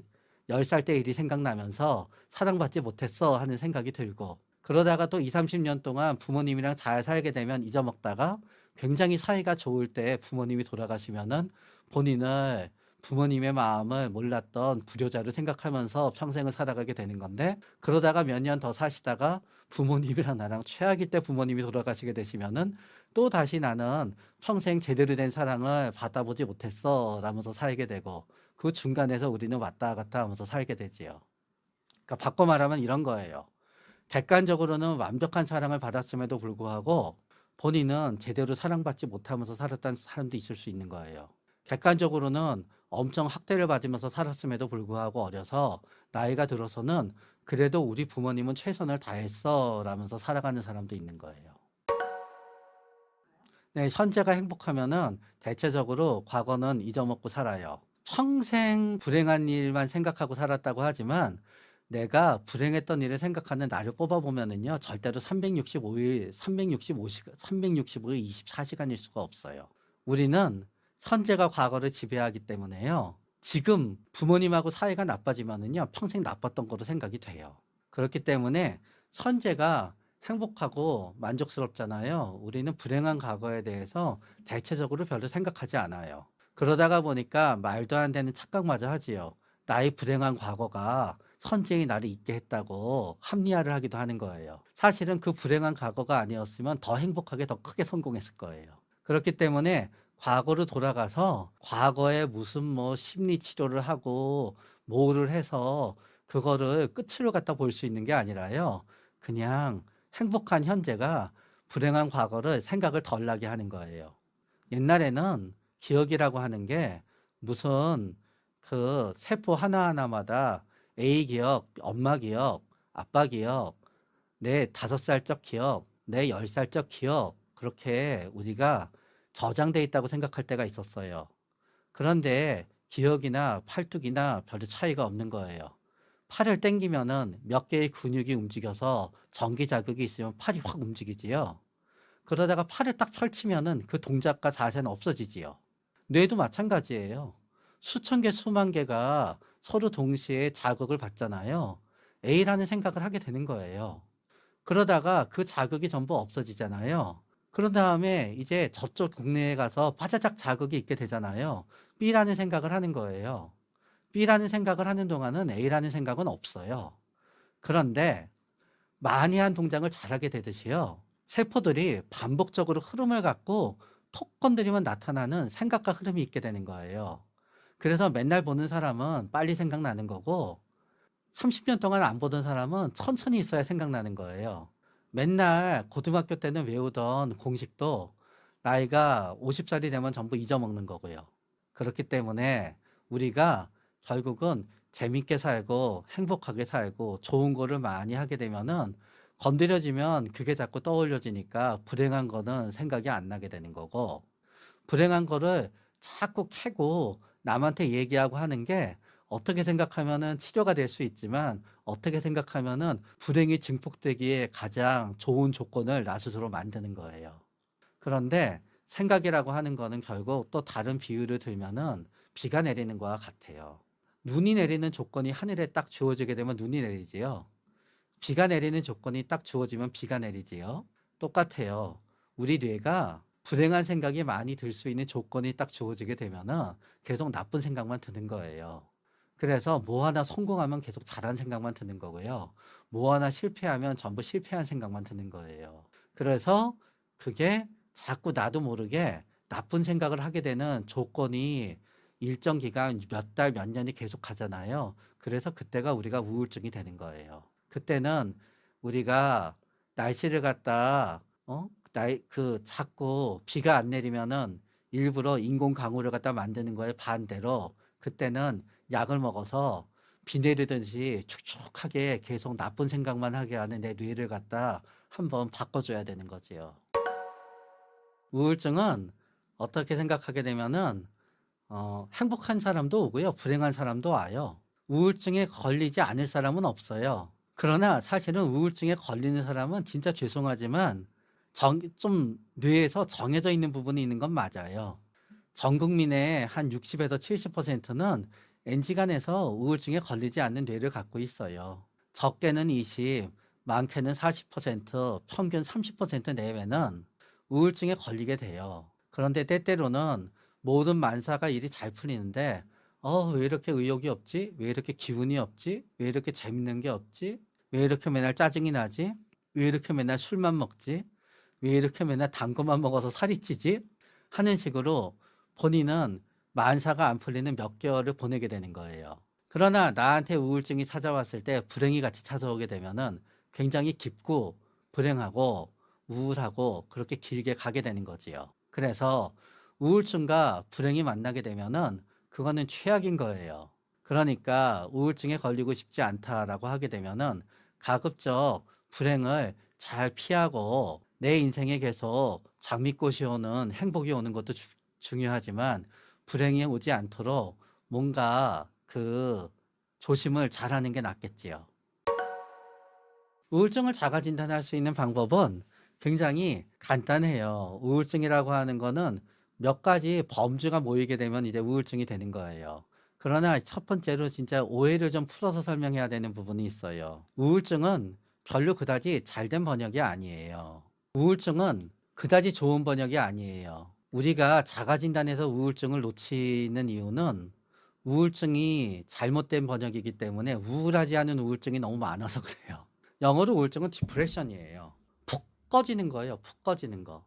10살 때 일이 생각나면서 사랑받지 못했어 하는 생각이 들고, 그러다가 또 2, 30년 동안 부모님이랑 잘 살게 되면 잊어먹다가 굉장히 사이가 좋을 때 부모님이 돌아가시면은 본인을, 부모님의 마음을 몰랐던 불효자로 생각하면서 평생을 살아가게 되는 건데, 그러다가 몇 년 더 사시다가 부모님이랑 나랑 최악일 때 부모님이 돌아가시게 되시면은 또 다시 나는 평생 제대로 된 사랑을 받아보지 못했어 라면서 살게 되고, 그 중간에서 우리는 왔다 갔다 하면서 살게 되지요. 그러니까 바꿔 말하면 이런 거예요. 객관적으로는 완벽한 사랑을 받았음에도 불구하고 본인은 제대로 사랑받지 못하면서 살았다는 사람도 있을 수 있는 거예요. 객관적으로는 엄청 학대를 받으면서 살았음에도 불구하고 어려서 나이가 들어서는 그래도 우리 부모님은 최선을 다했어 라면서 살아가는 사람도 있는 거예요. 네, 현재가 행복하면은 대체적으로 과거는 잊어먹고 살아요. 평생 불행한 일만 생각하고 살았다고 하지만 내가 불행했던 일을 생각하는 날을 뽑아보면은요, 절대로 365일, 365시간, 365일 24시간일 수가 없어요. 우리는 현재가 과거를 지배하기 때문에요. 지금 부모님하고 사이가 나빠지면은요, 평생 나빴던 거로 생각이 돼요. 그렇기 때문에 현재가 행복하고 만족스럽잖아요. 우리는 불행한 과거에 대해서 대체적으로 별로 생각하지 않아요. 그러다가 보니까 말도 안 되는 착각마저 하지요. 나의 불행한 과거가 현재의 나를 있게 했다고 합리화를 하기도 하는 거예요. 사실은 그 불행한 과거가 아니었으면 더 행복하게 더 크게 성공했을 거예요. 그렇기 때문에 과거로 돌아가서 과거에 무슨 뭐 심리 치료를 하고 뭐를 해서 그거를 끝으로 갖다 볼 수 있는 게 아니라요. 그냥 행복한 현재가 불행한 과거를 생각을 덜 나게 하는 거예요. 옛날에는 기억이라고 하는 게 무슨 그 세포 하나하나마다 A 기억, 엄마 기억, 아빠 기억, 내 5살적 기억, 내 10살적 기억, 그렇게 우리가 저장돼 있다고 생각할 때가 있었어요. 그런데 기억이나 팔뚝이나 별로 차이가 없는 거예요. 팔을 당기면은 몇 개의 근육이 움직여서 전기 자극이 있으면 팔이 확 움직이지요. 그러다가 팔을 딱 펼치면은 그 동작과 자세는 없어지지요. 뇌도 마찬가지예요. 수천 개, 수만 개가 서로 동시에 자극을 받잖아요. A라는 생각을 하게 되는 거예요. 그러다가 그 자극이 전부 없어지잖아요. 그런 다음에 이제 저쪽 국내에 가서 파자작 자극이 있게 되잖아요. B라는 생각을 하는 거예요. B라는 생각을 하는 동안은 A라는 생각은 없어요. 그런데 많이 한 동작을 잘하게 되듯이요. 세포들이 반복적으로 흐름을 갖고 톡 건드리면 나타나는 생각과 흐름이 있게 되는 거예요. 그래서 맨날 보는 사람은 빨리 생각나는 거고 30년 동안 안 보던 사람은 천천히 있어야 생각나는 거예요. 맨날 고등학교 때는 외우던 공식도 나이가 50살이 되면 전부 잊어먹는 거고요. 그렇기 때문에 우리가 결국은 재밌게 살고 행복하게 살고 좋은 거를 많이 하게 되면은 건드려지면 그게 자꾸 떠올려지니까 불행한 거는 생각이 안 나게 되는 거고, 불행한 거를 자꾸 캐고 남한테 얘기하고 하는 게 어떻게 생각하면은 치료가 될 수 있지만 어떻게 생각하면은 불행이 증폭되기에 가장 좋은 조건을 나 스스로 만드는 거예요. 그런데 생각이라고 하는 거는 결국 또 다른 비유를 들면은 비가 내리는 거와 같아요. 눈이 내리는 조건이 하늘에 딱 주어지게 되면 눈이 내리지요. 비가 내리는 조건이 딱 주어지면 비가 내리지요. 똑같아요. 우리 뇌가 불행한 생각이 많이 들 수 있는 조건이 딱 주어지게 되면은 계속 나쁜 생각만 드는 거예요. 그래서 뭐 하나 성공하면 계속 잘한 생각만 드는 거고요. 뭐 하나 실패하면 전부 실패한 생각만 드는 거예요. 그래서 그게 자꾸 나도 모르게 나쁜 생각을 하게 되는 조건이 일정 기간 몇 달, 몇 년이 계속 가잖아요. 그래서 그때가 우리가 우울증이 되는 거예요. 그때는 우리가 날씨를 갖다 자꾸 비가 안 내리면은 일부러 인공 강우를 갖다 만드는 거에 반대로 그때는 약을 먹어서 비 내리듯이 축축하게 계속 나쁜 생각만 하게 하는 내 뇌를 갖다 한번 바꿔줘야 되는 거지요. 우울증은 어떻게 생각하게 되면은 행복한 사람도 오고요. 불행한 사람도 와요. 우울증에 걸리지 않을 사람은 없어요. 그러나 사실은 우울증에 걸리는 사람은 진짜 죄송하지만 좀 뇌에서 정해져 있는 부분이 있는 건 맞아요. 전 국민의 한 60에서 70%는 N시간에서 우울증에 걸리지 않는 뇌를 갖고 있어요. 적게는 20, 많게는 40%, 평균 30% 내외는 우울증에 걸리게 돼요. 그런데 때때로는 모든 만사가 일이 잘 풀리는데 왜 이렇게 의욕이 없지? 왜 이렇게 기운이 없지? 왜 이렇게 재밌는 게 없지? 왜 이렇게 맨날 짜증이 나지? 왜 이렇게 맨날 술만 먹지? 왜 이렇게 맨날 단 것만 먹어서 살이 찌지? 하는 식으로 본인은 만사가 안 풀리는 몇 개월을 보내게 되는 거예요. 그러나 나한테 우울증이 찾아왔을 때 불행이 같이 찾아오게 되면은 굉장히 깊고 불행하고 우울하고 그렇게 길게 가게 되는 거지요. 그래서 우울증과 불행이 만나게 되면은 그거는 최악인 거예요. 그러니까 우울증에 걸리고 싶지 않다라고 하게 되면은 가급적 불행을 잘 피하고 내 인생에 계속 장미꽃이 오는 행복이 오는 것도 중요하지만 불행이 오지 않도록 뭔가 조심을 잘하는 게 낫겠지요. 우울증을 자가 진단할 수 있는 방법은 굉장히 간단해요. 우울증이라고 하는 거는 몇 가지 범주가 모이게 되면 이제 우울증이 되는 거예요. 그러나 첫 번째로 진짜 오해를 좀 풀어서 설명해야 되는 부분이 있어요. 우울증은 별로 그다지 잘된 번역이 아니에요. 우울증은 그다지 좋은 번역이 아니에요. 우리가 자가 진단에서 우울증을 놓치는 이유는 우울증이 잘못된 번역이기 때문에 우울하지 않은 우울증이 너무 많아서 그래요. 영어로 우울증은 디프레션이에요. 푹 꺼지는 거예요. 푹 꺼지는 거.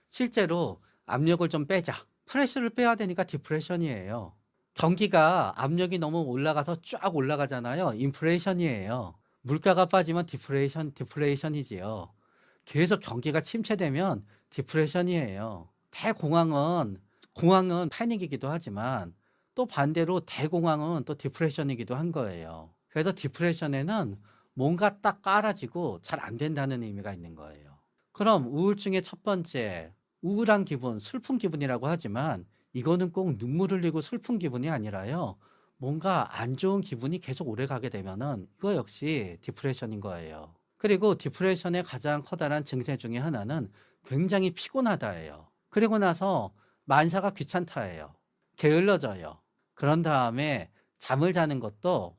실제로 압력을 좀 빼자. 프레셔를 빼야 되니까 디프레션이에요. 경기가 압력이 너무 올라가서 쫙 올라가잖아요. 인플레이션이에요. 물가가 빠지면 디플레이션이지요. 계속 경기가 침체되면 디프레션이에요. 공황은 패닉이기도 하지만 또 반대로 대공황은 또 디프레션이기도 한 거예요. 그래서 디프레션에는 뭔가 딱 깔아지고 잘 안 된다는 의미가 있는 거예요. 그럼 우울증의 첫 번째, 우울한 기분, 슬픈 기분이라고 하지만 이거는 꼭 눈물 흘리고 슬픈 기분이 아니라요. 뭔가 안 좋은 기분이 계속 오래 가게 되면은 이거 역시 디프레션인 거예요. 그리고 디프레션의 가장 커다란 증세 중에 하나는 굉장히 피곤하다예요. 그리고 나서 만사가 귀찮다예요. 게을러져요. 그런 다음에 잠을 자는 것도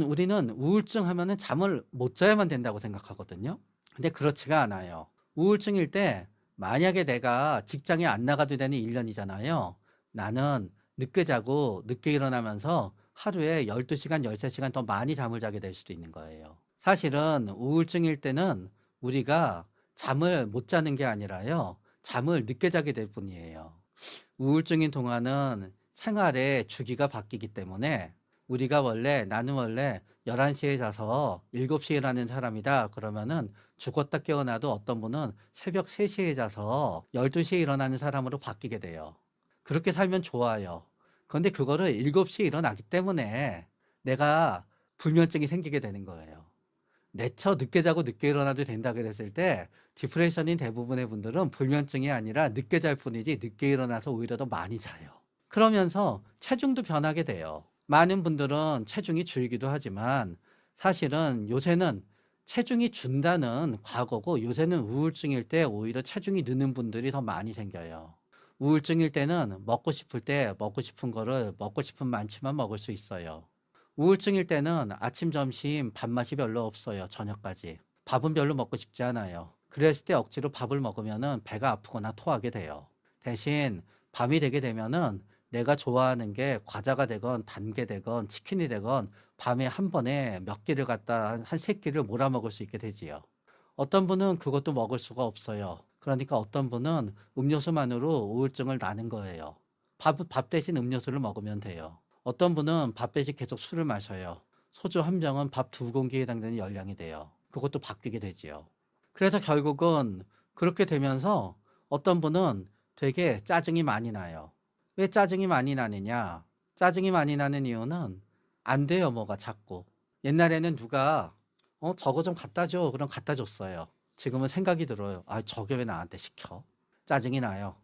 우리는 우울증 하면은 잠을 못 자야만 된다고 생각하거든요. 근데 그렇지가 않아요. 우울증일 때 만약에 내가 직장에 안 나가도 되는 1년이잖아요. 나는 늦게 자고 늦게 일어나면서 하루에 12시간, 13시간 더 많이 잠을 자게 될 수도 있는 거예요. 사실은 우울증일 때는 우리가 잠을 못 자는 게 아니라요. 잠을 늦게 자게 될 뿐이에요. 우울증인 동안은 생활의 주기가 바뀌기 때문에 나는 원래 11시에 자서 7시에 일어나는 사람이다. 그러면은 죽었다 깨어나도 어떤 분은 새벽 3시에 자서 12시에 일어나는 사람으로 바뀌게 돼요. 그렇게 살면 좋아요. 그런데 그거를 7시에 일어나기 때문에 내가 불면증이 생기게 되는 거예요. 내처 늦게 자고 늦게 일어나도 된다 그랬을 때 디프레션인 대부분의 분들은 불면증이 아니라 늦게 잘 뿐이지 늦게 일어나서 오히려 더 많이 자요. 그러면서 체중도 변하게 돼요. 많은 분들은 체중이 줄기도 하지만 사실은 요새는 체중이 준다는 과거고 요새는 우울증일 때 오히려 체중이 느는 분들이 더 많이 생겨요. 우울증일 때는 먹고 싶을 때 먹고 싶은 거를 먹고 싶은 만치만 먹을 수 있어요. 우울증일 때는 아침, 점심, 밥맛이 별로 없어요. 저녁까지. 밥은 별로 먹고 싶지 않아요. 그랬을 때 억지로 밥을 먹으면은 배가 아프거나 토하게 돼요. 대신 밤이 되게 되면은 내가 좋아하는 게 과자가 되건 단 게 되건 치킨이 되건 밤에 한 번에 몇 끼를 갖다 한 세 끼를 몰아 먹을 수 있게 되지요. 어떤 분은 그것도 먹을 수가 없어요. 그러니까 어떤 분은 음료수만으로 우울증을 나는 거예요. 밥 대신 음료수를 먹으면 돼요. 어떤 분은 밥 대신 계속 술을 마셔요. 소주 한 병은 밥 2공기에 해당되는 열량이 돼요. 그것도 바뀌게 되지요. 그래서 결국은 그렇게 되면서 어떤 분은 되게 짜증이 많이 나요. 왜 짜증이 많이 나느냐? 짜증이 많이 나는 이유는 안 돼요, 뭐가 자꾸. 옛날에는 누가 저거 좀 갖다 줘. 그럼 갖다 줬어요. 지금은 생각이 들어요. 아, 저게 왜 나한테 시켜? 짜증이 나요.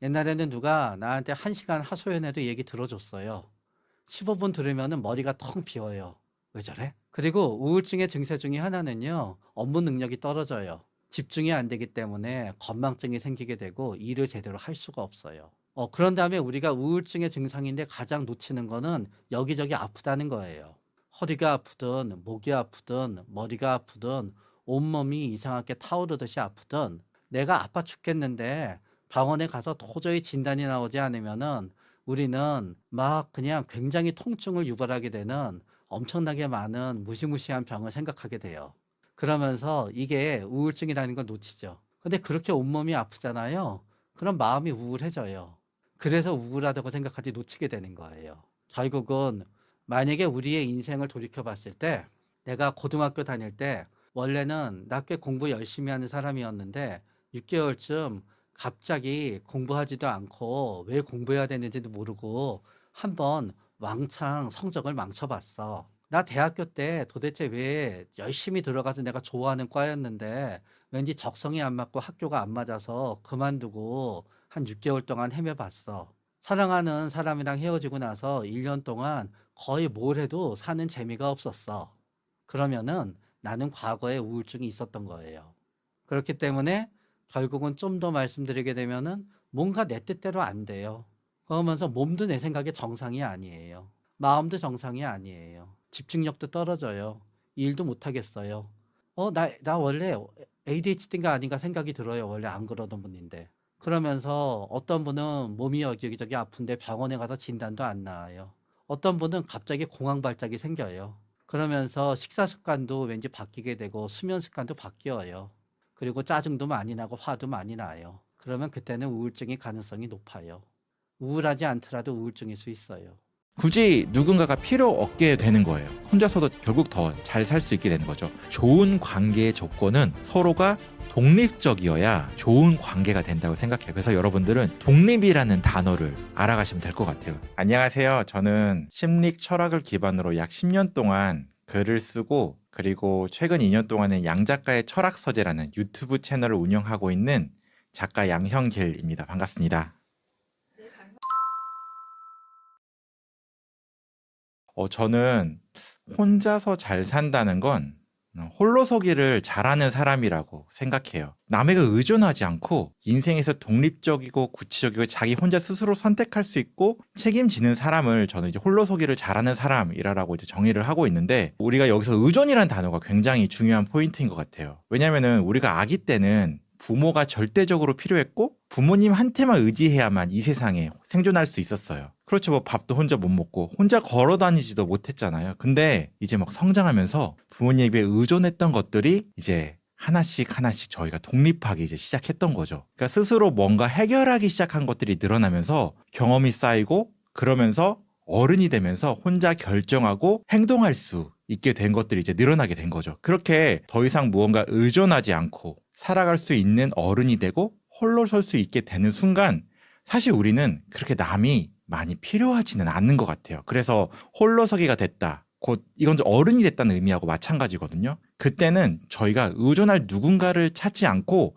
옛날에는 누가 나한테 1시간 하소연해도 얘기 들어줬어요. 15분 들으면 머리가 텅 비어요. 왜 저래? 그리고 우울증의 증세 중에 하나는요, 업무 능력이 떨어져요. 집중이 안 되기 때문에 건망증이 생기게 되고 일을 제대로 할 수가 없어요. 그런 다음에 우리가 우울증의 증상인데 가장 놓치는 거는 여기저기 아프다는 거예요. 허리가 아프든 목이 아프든 머리가 아프든 온몸이 이상하게 타오르듯이 아프든 내가 아파 죽겠는데 병원에 가서 도저히 진단이 나오지 않으면은 우리는 막 그냥 굉장히 통증을 유발하게 되는 엄청나게 많은 무시무시한 병을 생각하게 돼요. 그러면서 이게 우울증이라는 걸 놓치죠. 근데 그렇게 온몸이 아프잖아요. 그럼 마음이 우울해져요. 그래서 우울하다고 생각하지 놓치게 되는 거예요. 결국은 만약에 우리의 인생을 돌이켜 봤을 때 내가 고등학교 다닐 때 원래는 나 꽤 공부 열심히 하는 사람이었는데 6개월쯤 갑자기 공부하지도 않고 왜 공부해야 되는지도 모르고 한번 왕창 성적을 망쳐봤어. 나 대학교 때 도대체 왜 열심히 들어가서 내가 좋아하는 과였는데 왠지 적성이 안 맞고 학교가 안 맞아서 그만두고 한 6개월 동안 헤매봤어. 사랑하는 사람이랑 헤어지고 나서 1년 동안 거의 뭘 해도 사는 재미가 없었어. 그러면은 나는 과거에 우울증이 있었던 거예요. 그렇기 때문에 결국은 좀 더 말씀드리게 되면은 뭔가 내 뜻대로 안 돼요. 그러면서 몸도 내 생각에 정상이 아니에요. 마음도 정상이 아니에요. 집중력도 떨어져요. 일도 못 하겠어요. 나 원래 ADHD인가 아닌가 생각이 들어요. 원래 안 그러던 분인데. 그러면서 어떤 분은 몸이 여기저기 아픈데 병원에 가서 진단도 안 나와요. 어떤 분은 갑자기 공황 발작이 생겨요. 그러면서 식사 습관도 왠지 바뀌게 되고 수면 습관도 바뀌어요. 그리고 짜증도 많이 나고 화도 많이 나요. 그러면 그때는 우울증의 가능성이 높아요. 우울하지 않더라도 우울증일 수 있어요. 굳이 누군가가 필요 없게 되는 거예요. 혼자서도 결국 더 잘 살 수 있게 되는 거죠. 좋은 관계의 조건은 서로가 독립적이어야 좋은 관계가 된다고 생각해요. 그래서 여러분들은 독립이라는 단어를 알아가시면 될 것 같아요. 안녕하세요. 저는 심리 철학을 기반으로 약 10년 동안 글을 쓰고 그리고 최근 2년 동안은 양작가의 철학서재라는 유튜브 채널을 운영하고 있는 작가 양형길입니다. 반갑습니다. 저는 혼자서 잘 산다는 건 홀로서기를 잘하는 사람이라고 생각해요. 남에게 의존하지 않고 인생에서 독립적이고 구체적이고 자기 혼자 스스로 선택할 수 있고 책임지는 사람을 저는 이제 홀로서기를 잘하는 사람이라고 이제 정의를 하고 있는데, 우리가 여기서 의존이라는 단어가 굉장히 중요한 포인트인 것 같아요. 왜냐하면은 우리가 아기 때는 부모가 절대적으로 필요했고 부모님한테만 의지해야만 이 세상에 생존할 수 있었어요. 그렇죠. 뭐 밥도 혼자 못 먹고 혼자 걸어 다니지도 못했잖아요. 근데 이제 막 성장하면서 부모님에게 의존했던 것들이 이제 하나씩 저희가 독립하기 이제 시작했던 거죠. 그러니까 스스로 뭔가 해결하기 시작한 것들이 늘어나면서 경험이 쌓이고, 그러면서 어른이 되면서 혼자 결정하고 행동할 수 있게 된 것들이 이제 늘어나게 된 거죠. 그렇게 더 이상 무언가 의존하지 않고 살아갈 수 있는 어른이 되고 홀로 설 수 있게 되는 순간 사실 우리는 그렇게 남이 많이 필요하지는 않는 것 같아요. 그래서 홀로서기가 됐다, 곧 이건 어른이 됐다는 의미하고 마찬가지거든요. 그때는 저희가 의존할 누군가를 찾지 않고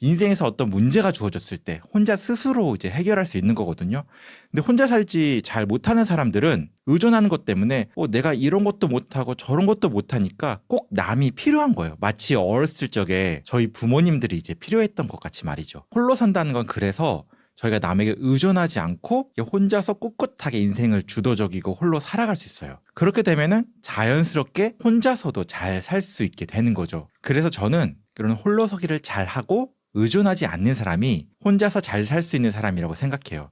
인생에서 어떤 문제가 주어졌을 때 혼자 스스로 이제 해결할 수 있는 거거든요. 근데 혼자 살지 잘 못하는 사람들은 의존하는 것 때문에 내가 이런 것도 못하고 저런 것도 못하니까 꼭 남이 필요한 거예요. 마치 어렸을 적에 저희 부모님들이 이제 필요했던 것 같이 말이죠. 홀로 산다는 건 그래서 저희가 남에게 의존하지 않고 혼자서 꿋꿋하게 인생을 주도적이고 홀로 살아갈 수 있어요. 그렇게 되면은 자연스럽게 혼자서도 잘 살 수 있게 되는 거죠. 그래서 저는 그런 홀로서기를 잘 하고 의존하지 않는 사람이 혼자서 잘 살 수 있는 사람이라고 생각해요.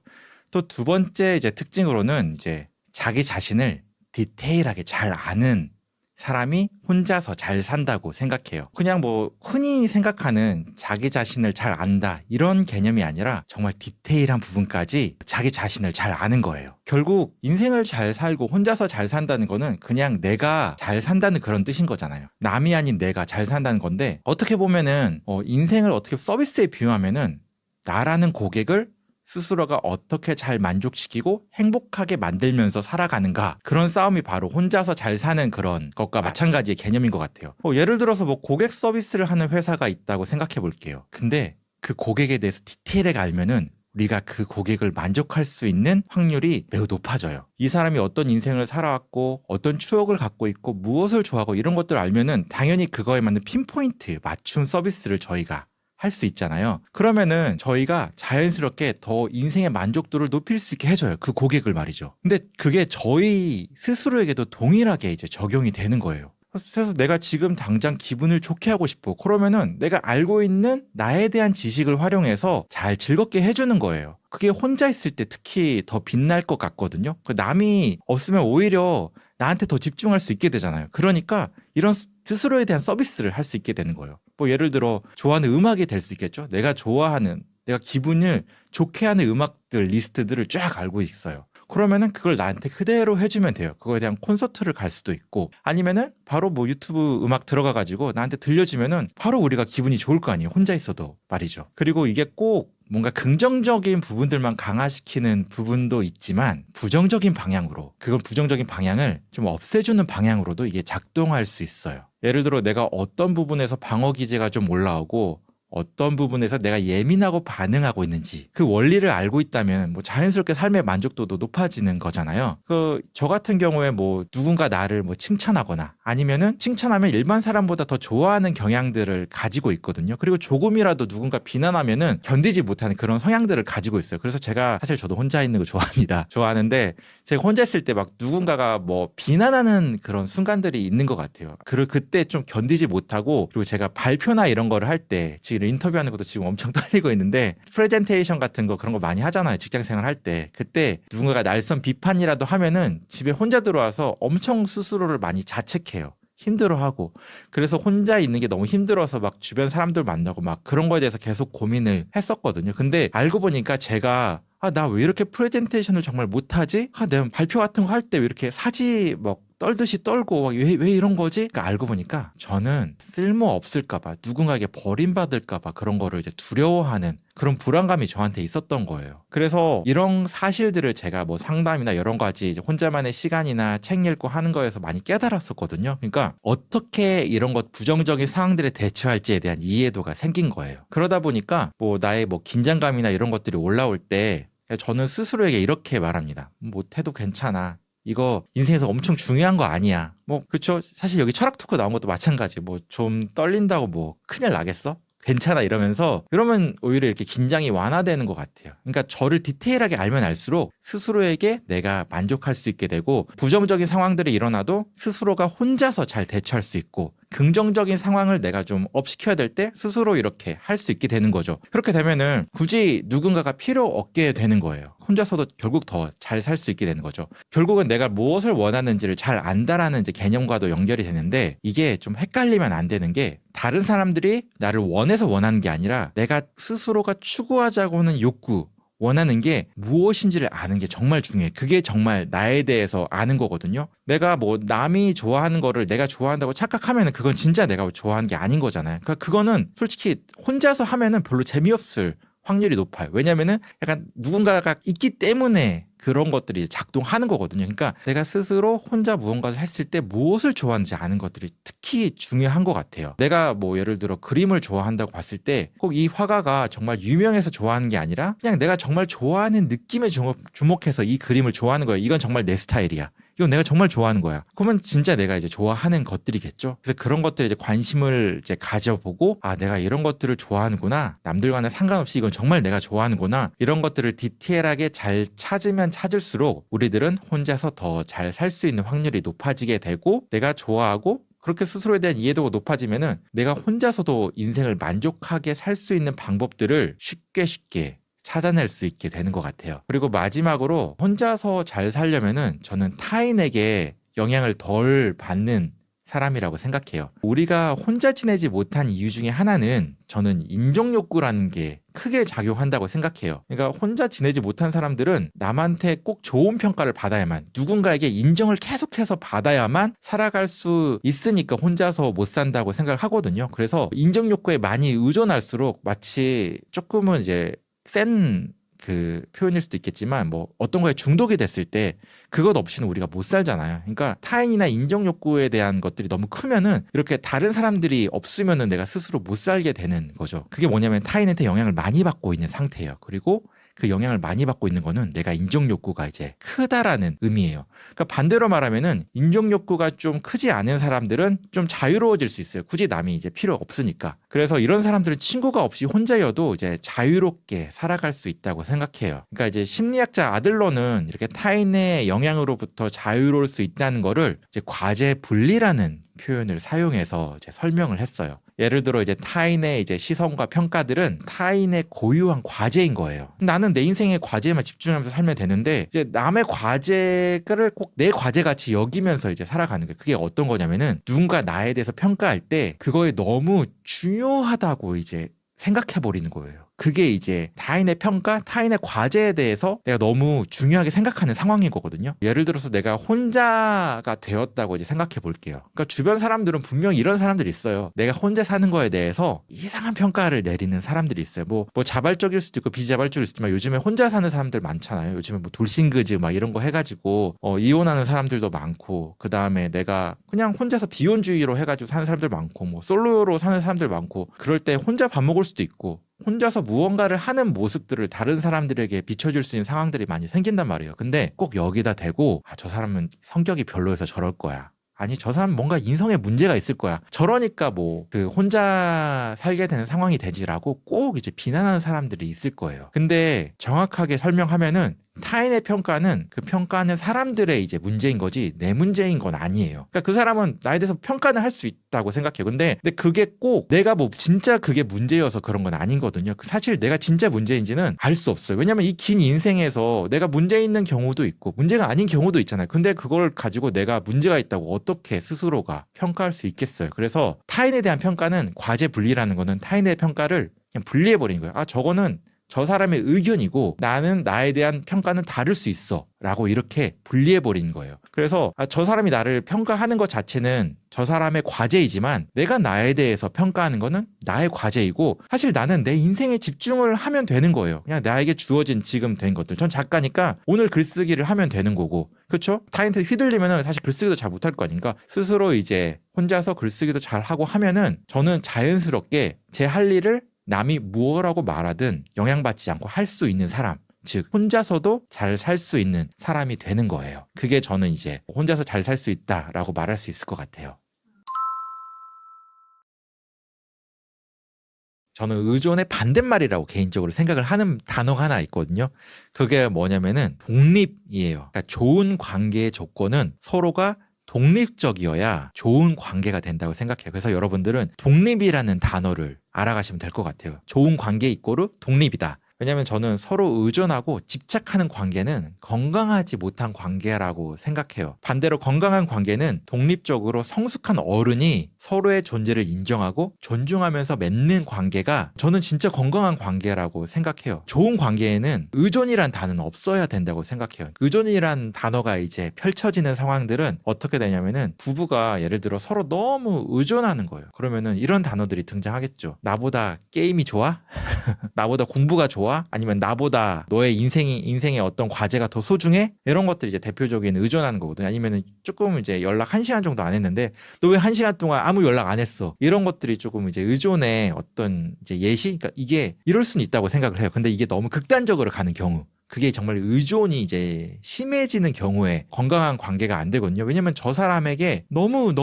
또 두 번째 이제 특징으로는 이제 자기 자신을 디테일하게 잘 아는 사람이 혼자서 잘 산다고 생각해요. 그냥 뭐 흔히 생각하는 자기 자신을 잘 안다 이런 개념이 아니라 정말 디테일한 부분까지 자기 자신을 잘 아는 거예요. 결국 인생을 잘 살고 혼자서 잘 산다는 거는 그냥 내가 잘 산다는 그런 뜻인 거잖아요. 남이 아닌 내가 잘 산다는 건데 어떻게 보면은 인생을 어떻게 서비스에 비유하면은 나라는 고객을 스스로가 어떻게 잘 만족시키고 행복하게 만들면서 살아가는가 그런 싸움이 바로 혼자서 잘 사는 그런 것과 마찬가지의 개념인 것 같아요. 예를 들어서 뭐 고객 서비스를 하는 회사가 있다고 생각해 볼게요. 근데 그 고객에 대해서 디테일하게 알면은 우리가 그 고객을 만족할 수 있는 확률이 매우 높아져요. 이 사람이 어떤 인생을 살아왔고 어떤 추억을 갖고 있고 무엇을 좋아하고 이런 것들을 알면은 당연히 그거에 맞는 핀포인트 맞춤 서비스를 저희가 할 수 있잖아요. 그러면은 저희가 자연스럽게 더 인생의 만족도를 높일 수 있게 해줘요. 그 고객을 말이죠. 근데 그게 저희 스스로에게도 동일하게 이제 적용이 되는 거예요. 그래서 내가 지금 당장 기분을 좋게 하고 싶어. 그러면은 내가 알고 있는 나에 대한 지식을 활용해서 잘 즐겁게 해주는 거예요. 그게 혼자 있을 때 특히 더 빛날 것 같거든요. 남이 없으면 오히려 나한테 더 집중할 수 있게 되잖아요. 그러니까 이런 스스로에 대한 서비스를 할 수 있게 되는 거예요. 뭐 예를 들어 좋아하는 음악이 될 수 있겠죠. 내가 좋아하는 내가 기분을 좋게 하는 음악들 리스트들을 쫙 알고 있어요. 그러면은 그걸 나한테 그대로 해주면 돼요. 그거에 대한 콘서트를 갈 수도 있고 아니면은 바로 뭐 유튜브 음악 들어가가지고 나한테 들려주면은 바로 우리가 기분이 좋을 거 아니에요. 혼자 있어도 말이죠. 그리고 이게 꼭 뭔가 긍정적인 부분들만 강화시키는 부분도 있지만 부정적인 방향으로 그건 부정적인 방향을 좀 없애주는 방향으로도 이게 작동할 수 있어요. 예를 들어 내가 어떤 부분에서 방어 기제가 좀 올라오고 어떤 부분에서 내가 예민하고 반응하고 있는지 그 원리를 알고 있다면 뭐 자연스럽게 삶의 만족도도 높아지는 거잖아요. 저 같은 경우에 뭐 누군가 나를 뭐 칭찬하거나 아니면은 칭찬하면 일반 사람보다 더 좋아하는 경향들을 가지고 있거든요. 그리고 조금이라도 누군가 비난하면은 견디지 못하는 그런 성향들을 가지고 있어요. 그래서 제가 사실 저도 혼자 있는 거 좋아합니다. 좋아하는데 제가 혼자 있을 때 막 누군가가 뭐 비난하는 그런 순간들이 있는 것 같아요. 그때 좀 견디지 못하고 그리고 제가 발표나 이런 거를 할 때 지금 인터뷰하는 것도 지금 엄청 떨리고 있는데 프레젠테이션 같은 거 그런 거 많이 하잖아요. 직장 생활 할 때. 그때 누군가가 날선 비판이라도 하면은 집에 혼자 들어와서 엄청 스스로를 많이 자책해요. 힘들어하고 그래서 혼자 있는 게 너무 힘들어서 막 주변 사람들 만나고 막 그런 거에 대해서 계속 고민을 했었거든요. 근데 알고 보니까 제가 나 왜 이렇게 프레젠테이션을 정말 못하지? 내가 발표 같은 거 할 때 왜 이렇게 사지 막 떨듯이 떨고 왜 이런 거지? 그러니까 알고 보니까 저는 쓸모 없을까봐 누군가에게 버림받을까봐 그런 거를 이제 두려워하는 그런 불안감이 저한테 있었던 거예요. 그래서 이런 사실들을 제가 뭐 상담이나 여러 가지 이제 혼자만의 시간이나 책 읽고 하는 거에서 많이 깨달았었거든요. 그러니까 어떻게 이런 것 부정적인 상황들에 대처할지에 대한 이해도가 생긴 거예요. 그러다 보니까 뭐 나의 뭐 긴장감이나 이런 것들이 올라올 때 저는 스스로에게 이렇게 말합니다. 못해도 괜찮아. 이거 인생에서 엄청 중요한 거 아니야. 뭐 그쵸? 사실 여기 철학 토크 나온 것도 마찬가지. 뭐 좀 떨린다고 뭐 큰일 나겠어? 괜찮아 이러면서 그러면 오히려 이렇게 긴장이 완화되는 것 같아요. 그러니까 저를 디테일하게 알면 알수록 스스로에게 내가 만족할 수 있게 되고 부정적인 상황들이 일어나도 스스로가 혼자서 잘 대처할 수 있고 긍정적인 상황을 내가 좀 업시켜야 될 때 스스로 이렇게 할 수 있게 되는 거죠. 그렇게 되면은 굳이 누군가가 필요 없게 되는 거예요. 혼자서도 결국 더 잘 살 수 있게 되는 거죠. 결국은 내가 무엇을 원하는지를 잘 안다라는 이제 개념과도 연결이 되는데 이게 좀 헷갈리면 안 되는 게 다른 사람들이 나를 원해서 원하는 게 아니라 내가 스스로가 추구하자고 하는 욕구 원하는 게 무엇인지를 아는 게 정말 중요해. 그게 정말 나에 대해서 아는 거거든요. 내가 뭐 남이 좋아하는 거를 내가 좋아한다고 착각하면은 그건 진짜 내가 좋아하는 게 아닌 거잖아요. 그러니까 그거는 솔직히 혼자서 하면은 별로 재미없을 확률이 높아요. 왜냐면은 약간 누군가가 있기 때문에 그런 것들이 작동하는 거거든요. 그러니까 내가 스스로 혼자 무언가를 했을 때 무엇을 좋아하는지 아는 것들이 특히 중요한 것 같아요. 내가 뭐 예를 들어 그림을 좋아한다고 봤을 때 꼭 이 화가가 정말 유명해서 좋아하는 게 아니라 그냥 내가 정말 좋아하는 느낌에 주목해서 이 그림을 좋아하는 거예요. 이건 정말 내 스타일이야. 이건 내가 정말 좋아하는 거야. 그러면 진짜 내가 이제 좋아하는 것들이겠죠. 그래서 그런 것들에 이제 관심을 이제 가져보고 내가 이런 것들을 좋아하는구나. 남들과는 상관없이 이건 정말 내가 좋아하는구나. 이런 것들을 디테일하게 잘 찾으면 찾을수록 우리들은 혼자서 더 잘 살 수 있는 확률이 높아지게 되고 내가 좋아하고 그렇게 스스로에 대한 이해도가 높아지면은 내가 혼자서도 인생을 만족하게 살 수 있는 방법들을 쉽게 찾아낼 수 있게 되는 것 같아요. 그리고 마지막으로 혼자서 잘 살려면은 저는 타인에게 영향을 덜 받는 사람이라고 생각해요. 우리가 혼자 지내지 못한 이유 중에 하나는 저는 인정욕구라는 게 크게 작용한다고 생각해요. 그러니까 혼자 지내지 못한 사람들은 남한테 꼭 좋은 평가를 받아야만, 누군가에게 인정을 계속해서 받아야만 살아갈 수 있으니까 혼자서 못 산다고 생각을 하거든요. 그래서 인정욕구에 많이 의존할수록 마치 조금은 이제 센 그 표현일 수도 있겠지만 뭐 어떤 거에 중독이 됐을 때 그것 없이는 우리가 못 살잖아요. 그러니까 타인이나 인정 욕구에 대한 것들이 너무 크면은 이렇게 다른 사람들이 없으면은 내가 스스로 못 살게 되는 거죠. 그게 뭐냐면 타인한테 영향을 많이 받고 있는 상태예요. 그리고 그 영향을 많이 받고 있는 거는 내가 인정 욕구가 이제 크다라는 의미예요. 그러니까 반대로 말하면은 인정 욕구가 좀 크지 않은 사람들은 좀 자유로워질 수 있어요. 굳이 남이 이제 필요 없으니까. 그래서 이런 사람들은 친구가 없이 혼자여도 이제 자유롭게 살아갈 수 있다고 생각해요. 그러니까 이제 심리학자 아들러는 이렇게 타인의 영향으로부터 자유로울 수 있다는 거를 이제 과제 분리라는 표현을 사용해서 이제 설명을 했어요. 예를 들어 이제 타인의 이제 시선과 평가들은 타인의 고유한 과제인 거예요. 나는 내 인생의 과제에만 집중하면서 살면 되는데 이제 남의 과제를 꼭 내 과제 같이 여기면서 이제 살아가는 거예요. 그게 어떤 거냐면은 누군가 나에 대해서 평가할 때 그거에 너무 중요하다고 이제 생각해 버리는 거예요. 그게 이제 타인의 평가, 타인의 과제에 대해서 내가 너무 중요하게 생각하는 상황인 거거든요. 예를 들어서 내가 혼자가 되었다고 이제 생각해 볼게요. 그러니까 주변 사람들은 분명히 이런 사람들이 있어요. 내가 혼자 사는 거에 대해서 이상한 평가를 내리는 사람들이 있어요. 뭐 자발적일 수도 있고 비자발적일 수도 있지만 요즘에 혼자 사는 사람들 많잖아요. 요즘에 뭐 돌싱그즈 막 이런 거 해가지고 이혼하는 사람들도 많고, 그 다음에 내가 그냥 혼자서 비혼주의로 해가지고 사는 사람들 많고, 뭐 솔로로 사는 사람들 많고, 그럴 때 혼자 밥 먹을 수도 있고 혼자서 무언가를 하는 모습들을 다른 사람들에게 비춰줄 수 있는 상황들이 많이 생긴단 말이에요. 근데 꼭 여기다 대고 저 사람은 성격이 별로여서 저럴 거야. 아니 저 사람은 뭔가 인성에 문제가 있을 거야. 저러니까 뭐 그 혼자 살게 되는 상황이 되지라고 꼭 이제 비난하는 사람들이 있을 거예요. 근데 정확하게 설명하면은 타인의 평가는 그 평가하는 사람들의 이제 문제인 거지 내 문제인 건 아니에요. 그러니까 그 사람은 나에 대해서 평가는 할 수 있다고 생각해요. 근데 그게 꼭 내가 뭐 진짜 그게 문제여서 그런 건 아니거든요. 사실 내가 진짜 문제인지는 알 수 없어요. 왜냐면 이 긴 인생에서 내가 문제 있는 경우도 있고 문제가 아닌 경우도 있잖아요. 근데 그걸 가지고 내가 문제가 있다고 어떻게 스스로가 평가할 수 있겠어요. 그래서 타인에 대한 평가는 과제 분리라는 거는 타인의 평가를 그냥 분리해버린 거예요. 저거는 저 사람의 의견이고 나는 나에 대한 평가는 다를 수 있어 라고 이렇게 분리해버린 거예요. 그래서 저 사람이 나를 평가하는 것 자체는 저 사람의 과제이지만 내가 나에 대해서 평가하는 거는 나의 과제이고, 사실 나는 내 인생에 집중을 하면 되는 거예요. 그냥 나에게 주어진 지금 된 것들. 전 작가니까 오늘 글쓰기를 하면 되는 거고, 그렇죠? 타인한테 휘둘리면은 사실 글쓰기도 잘 못할 거 아닌가. 스스로 이제 혼자서 글쓰기도 잘 하고 하면은 저는 자연스럽게 제 할 일을 남이 무엇라고 말하든 영향받지 않고 할 수 있는 사람, 즉 혼자서도 잘 살 수 있는 사람이 되는 거예요. 그게 저는 이제 혼자서 잘 살 수 있다라고 말할 수 있을 것 같아요. 저는 의존의 반대말이라고 개인적으로 생각을 하는 단어가 하나 있거든요. 그게 뭐냐면은 독립이에요. 그러니까 좋은 관계의 조건은 서로가 독립적이어야 좋은 관계가 된다고 생각해요. 그래서 여러분들은 독립이라는 단어를 알아가시면 될 것 같아요. 좋은 관계 이꼬르 독립이다. 왜냐하면 저는 서로 의존하고 집착하는 관계는 건강하지 못한 관계라고 생각해요. 반대로 건강한 관계는 독립적으로 성숙한 어른이 서로의 존재를 인정하고 존중하면서 맺는 관계가 저는 진짜 건강한 관계라고 생각해요. 좋은 관계에는 의존이란 단어는 없어야 된다고 생각해요. 의존이란 단어가 이제 펼쳐지는 상황들은 어떻게 되냐면은 부부가 예를 들어 서로 너무 의존하는 거예요. 그러면은 이런 단어들이 등장하겠죠. 나보다 게임이 좋아? 나보다 공부가 좋아? 아니면 나보다 너의 인생의 어떤 과제가 더 소중해? 이런 것들이 이제 대표적인 의존하는 거거든요. 아니면 조금 이제 연락 1시간 정도 안 했는데 너 왜 1시간 동안 아무 연락 안 했어? 이런 것들이 조금 이제 의존의 어떤 이제 예시? 그러니까 이게 이럴 수는 있다고 생각을 해요. 근데 이게 너무 극단적으로 가는 경우, 그게 정말 의존이 이제 심해지는 경우에 건강한 관계가 안 되거든요. 왜냐면 저 사람에게 너무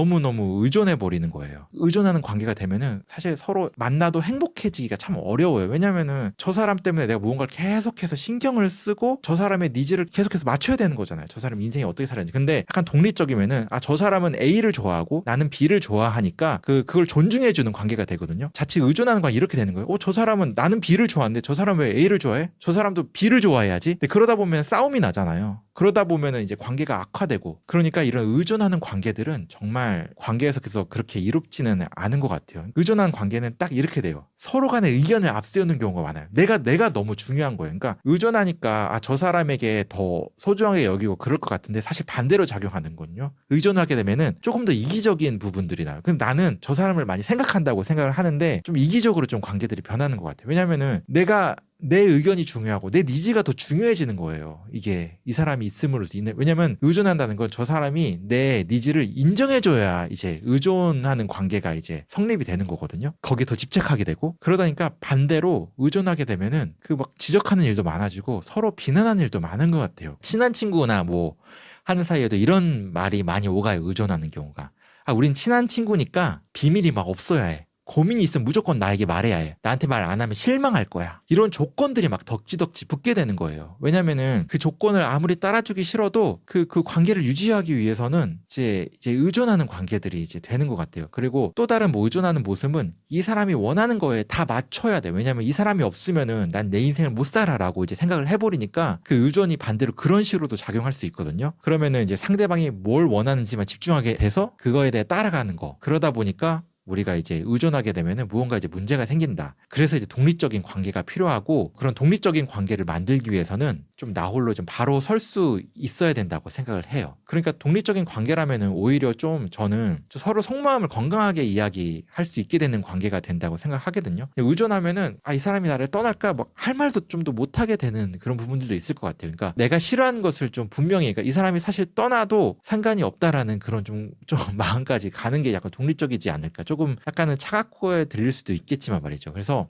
의존해 버리는 거예요. 의존하는 관계가 되면은 사실 서로 만나도 행복해지기가 참 어려워요. 왜냐면은 저 사람 때문에 내가 무언가를 계속해서 신경을 쓰고 저 사람의 니즈를 계속해서 맞춰야 되는 거잖아요. 저 사람 인생이 어떻게 살았는지. 근데 약간 독립적이면은 저 사람은 A를 좋아하고 나는 B를 좋아하니까 그걸 존중해 주는 관계가 되거든요. 자칫 의존하는 건 이렇게 되는 거예요. 저 사람은 나는 B를 좋아하는데 저 사람 왜 A를 좋아해? 저 사람도 B를 좋아해. 근데 그러다 보면 싸움이 나잖아요. 그러다 보면은 이제 관계가 악화되고, 그러니까 이런 의존하는 관계들은 정말 관계에서 계속 그렇게 이롭지는 않은 것 같아요. 의존하는 관계는 딱 이렇게 돼요. 서로 간의 의견을 앞세우는 경우가 많아요. 내가 너무 중요한 거예요. 그러니까 의존하니까 저 사람에게 더 소중하게 여기고 그럴 것 같은데, 사실 반대로 작용하는 거거든요. 의존하게 되면은 조금 더 이기적인 부분들이 나요. 근데 나는 저 사람을 많이 생각한다고 생각을 하는데 좀 이기적으로 좀 관계들이 변하는 것 같아요. 왜냐면은 내가 내 의견이 중요하고 내 니즈가 더 중요해지는 거예요. 이게 이 사람이 있음으로써 왜냐면 의존한다는 건 저 사람이 내 니즈를 인정해줘야 이제 의존하는 관계가 이제 성립이 되는 거거든요. 거기에 더 집착하게 되고, 그러다니까 반대로 의존하게 되면은 그 막 지적하는 일도 많아지고 서로 비난하는 일도 많은 것 같아요. 친한 친구나 뭐 하는 사이에도 이런 말이 많이 오가요. 의존하는 경우가. 우린 친한 친구니까 비밀이 막 없어야 해. 고민이 있으면 무조건 나에게 말해야 해. 나한테 말 안 하면 실망할 거야. 이런 조건들이 막 덕지덕지 붙게 되는 거예요. 왜냐면은 그 조건을 아무리 따라주기 싫어도 그 관계를 유지하기 위해서는 이제 의존하는 관계들이 이제 되는 것 같아요. 그리고 또 다른 뭐 의존하는 모습은 이 사람이 원하는 거에 다 맞춰야 돼. 왜냐면 이 사람이 없으면은 난 내 인생을 못 살아라고 이제 생각을 해버리니까 그 의존이 반대로 그런 식으로도 작용할 수 있거든요. 그러면은 이제 상대방이 뭘 원하는지만 집중하게 돼서 그거에 대해 따라가는 거. 그러다 보니까 우리가 이제 의존하게 되면은 무언가 이제 문제가 생긴다. 그래서 이제 독립적인 관계가 필요하고, 그런 독립적인 관계를 만들기 위해서는 좀 나 홀로 좀 바로 설 수 있어야 된다고 생각을 해요. 그러니까 독립적인 관계라면은 오히려 좀 저는 좀 서로 속마음을 건강하게 이야기할 수 있게 되는 관계가 된다고 생각하거든요. 의존하면은 이 사람이 나를 떠날까 뭐 할 말도 좀 더 못하게 되는 그런 부분들도 있을 것 같아요. 그러니까 내가 싫어하는 것을 좀 분명히, 그러니까 이 사람이 사실 떠나도 상관이 없다라는 그런 좀 마음까지 가는 게 약간 독립적이지 않을까. 조금 약간은 차갑게 들릴 수도 있겠지만 말이죠. 그래서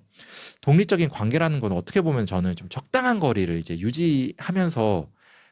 독립적인 관계라는 건 어떻게 보면 저는 좀 적당한 거리를 이제 유지하면서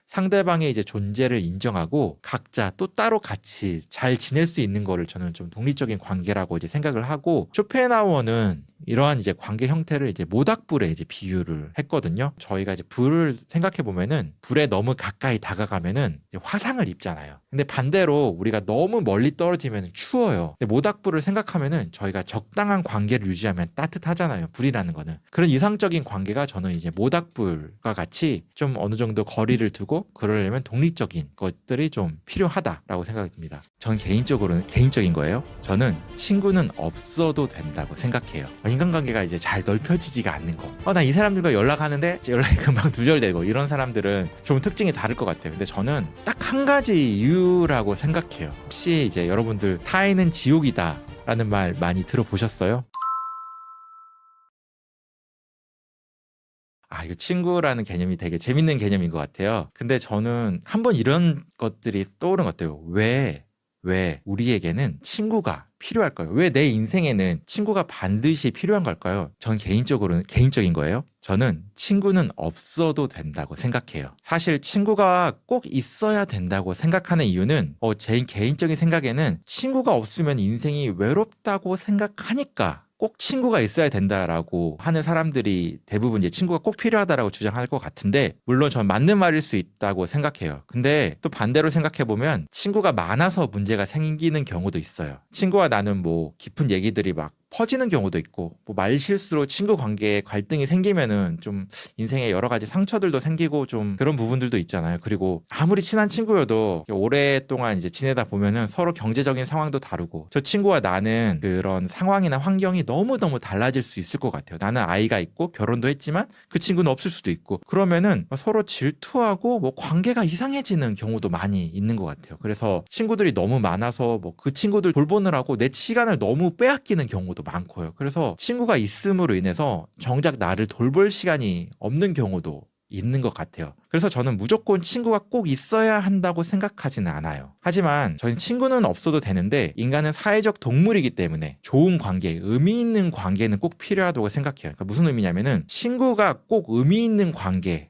상대방의 이제 존재를 인정하고 각자 또 따로 같이 잘 지낼 수 있는 거를 저는 좀 독립적인 관계라고 이제 생각을 하고, 쇼펜하우어는 이러한 이제 관계 형태를 이제 모닥불에 이제 비유를 했거든요. 저희가 이제 불을 생각해 보면은 불에 너무 가까이 다가가면은 이제 화상을 입잖아요. 근데 반대로 우리가 너무 멀리 떨어지면 추워요. 근데 모닥불을 생각하면은 저희가 적당한 관계를 유지하면 따뜻하잖아요. 불이라는 거는. 그런 이상적인 관계가 저는 이제 모닥불과 같이 좀 어느 정도 거리를 두고 그러려면 독립적인 것들이 좀 필요하다라고 생각이 듭니다. 전 개인적으로는 개인적인 거예요. 저는 친구는 없어도 된다고 생각해요. 인간관계가 이제 잘 넓혀지지가 않는 거. 나 이 사람들과 연락하는데 연락이 금방 두절되고 이런 사람들은 좀 특징이 다를 것 같아요. 근데 저는 딱 한 가지 이유라고 생각해요. 혹시 이제 여러분들 타인은 지옥이다 라는 말 많이 들어보셨어요? 이거 친구라는 개념이 되게 재밌는 개념인 것 같아요. 근데 저는 한번 이런 것들이 떠오른 것 같아요. 왜 우리에게는 친구가 필요할까요? 왜 내 인생에는 친구가 반드시 필요한 걸까요? 전 개인적으로는 개인적인 거예요. 저는 친구는 없어도 된다고 생각해요. 사실 친구가 꼭 있어야 된다고 생각하는 이유는 제 개인적인 생각에는 친구가 없으면 인생이 외롭다고 생각하니까 꼭 친구가 있어야 된다라고 하는 사람들이 대부분 이제 친구가 꼭 필요하다라고 주장할 것 같은데, 물론 전 맞는 말일 수 있다고 생각해요. 근데 또 반대로 생각해 보면 친구가 많아서 문제가 생기는 경우도 있어요. 친구와 나는 뭐 깊은 얘기들이 막 퍼지는 경우도 있고, 뭐 말실수로 친구 관계에 갈등이 생기면은 좀 인생에 여러 가지 상처들도 생기고 좀 그런 부분들도 있잖아요. 그리고 아무리 친한 친구여도 오랫동안 이제 지내다 보면은 서로 경제적인 상황도 다르고, 저 친구와 나는 그런 상황이나 환경이 너무너무 달라질 수 있을 것 같아요. 나는 아이가 있고 결혼도 했지만 그 친구는 없을 수도 있고, 그러면은 서로 질투하고 뭐 관계가 이상해지는 경우도 많이 있는 것 같아요. 그래서 친구들이 너무 많아서 뭐 그 친구들 돌보느라고 내 시간을 너무 빼앗기는 경우도 많고요. 그래서 친구가 있음으로 인해서 정작 나를 돌볼 시간이 없는 경우도 있는 것 같아요. 그래서 저는 무조건 친구가 꼭 있어야 한다고 생각하지는 않아요. 하지만 저는 친구는 없어도 되는데 인간은 사회적 동물이기 때문에 좋은 관계, 의미 있는 관계는 꼭 필요하다고 생각해요. 그러니까 무슨 의미냐면은 친구가 꼭 의미 있는 관계,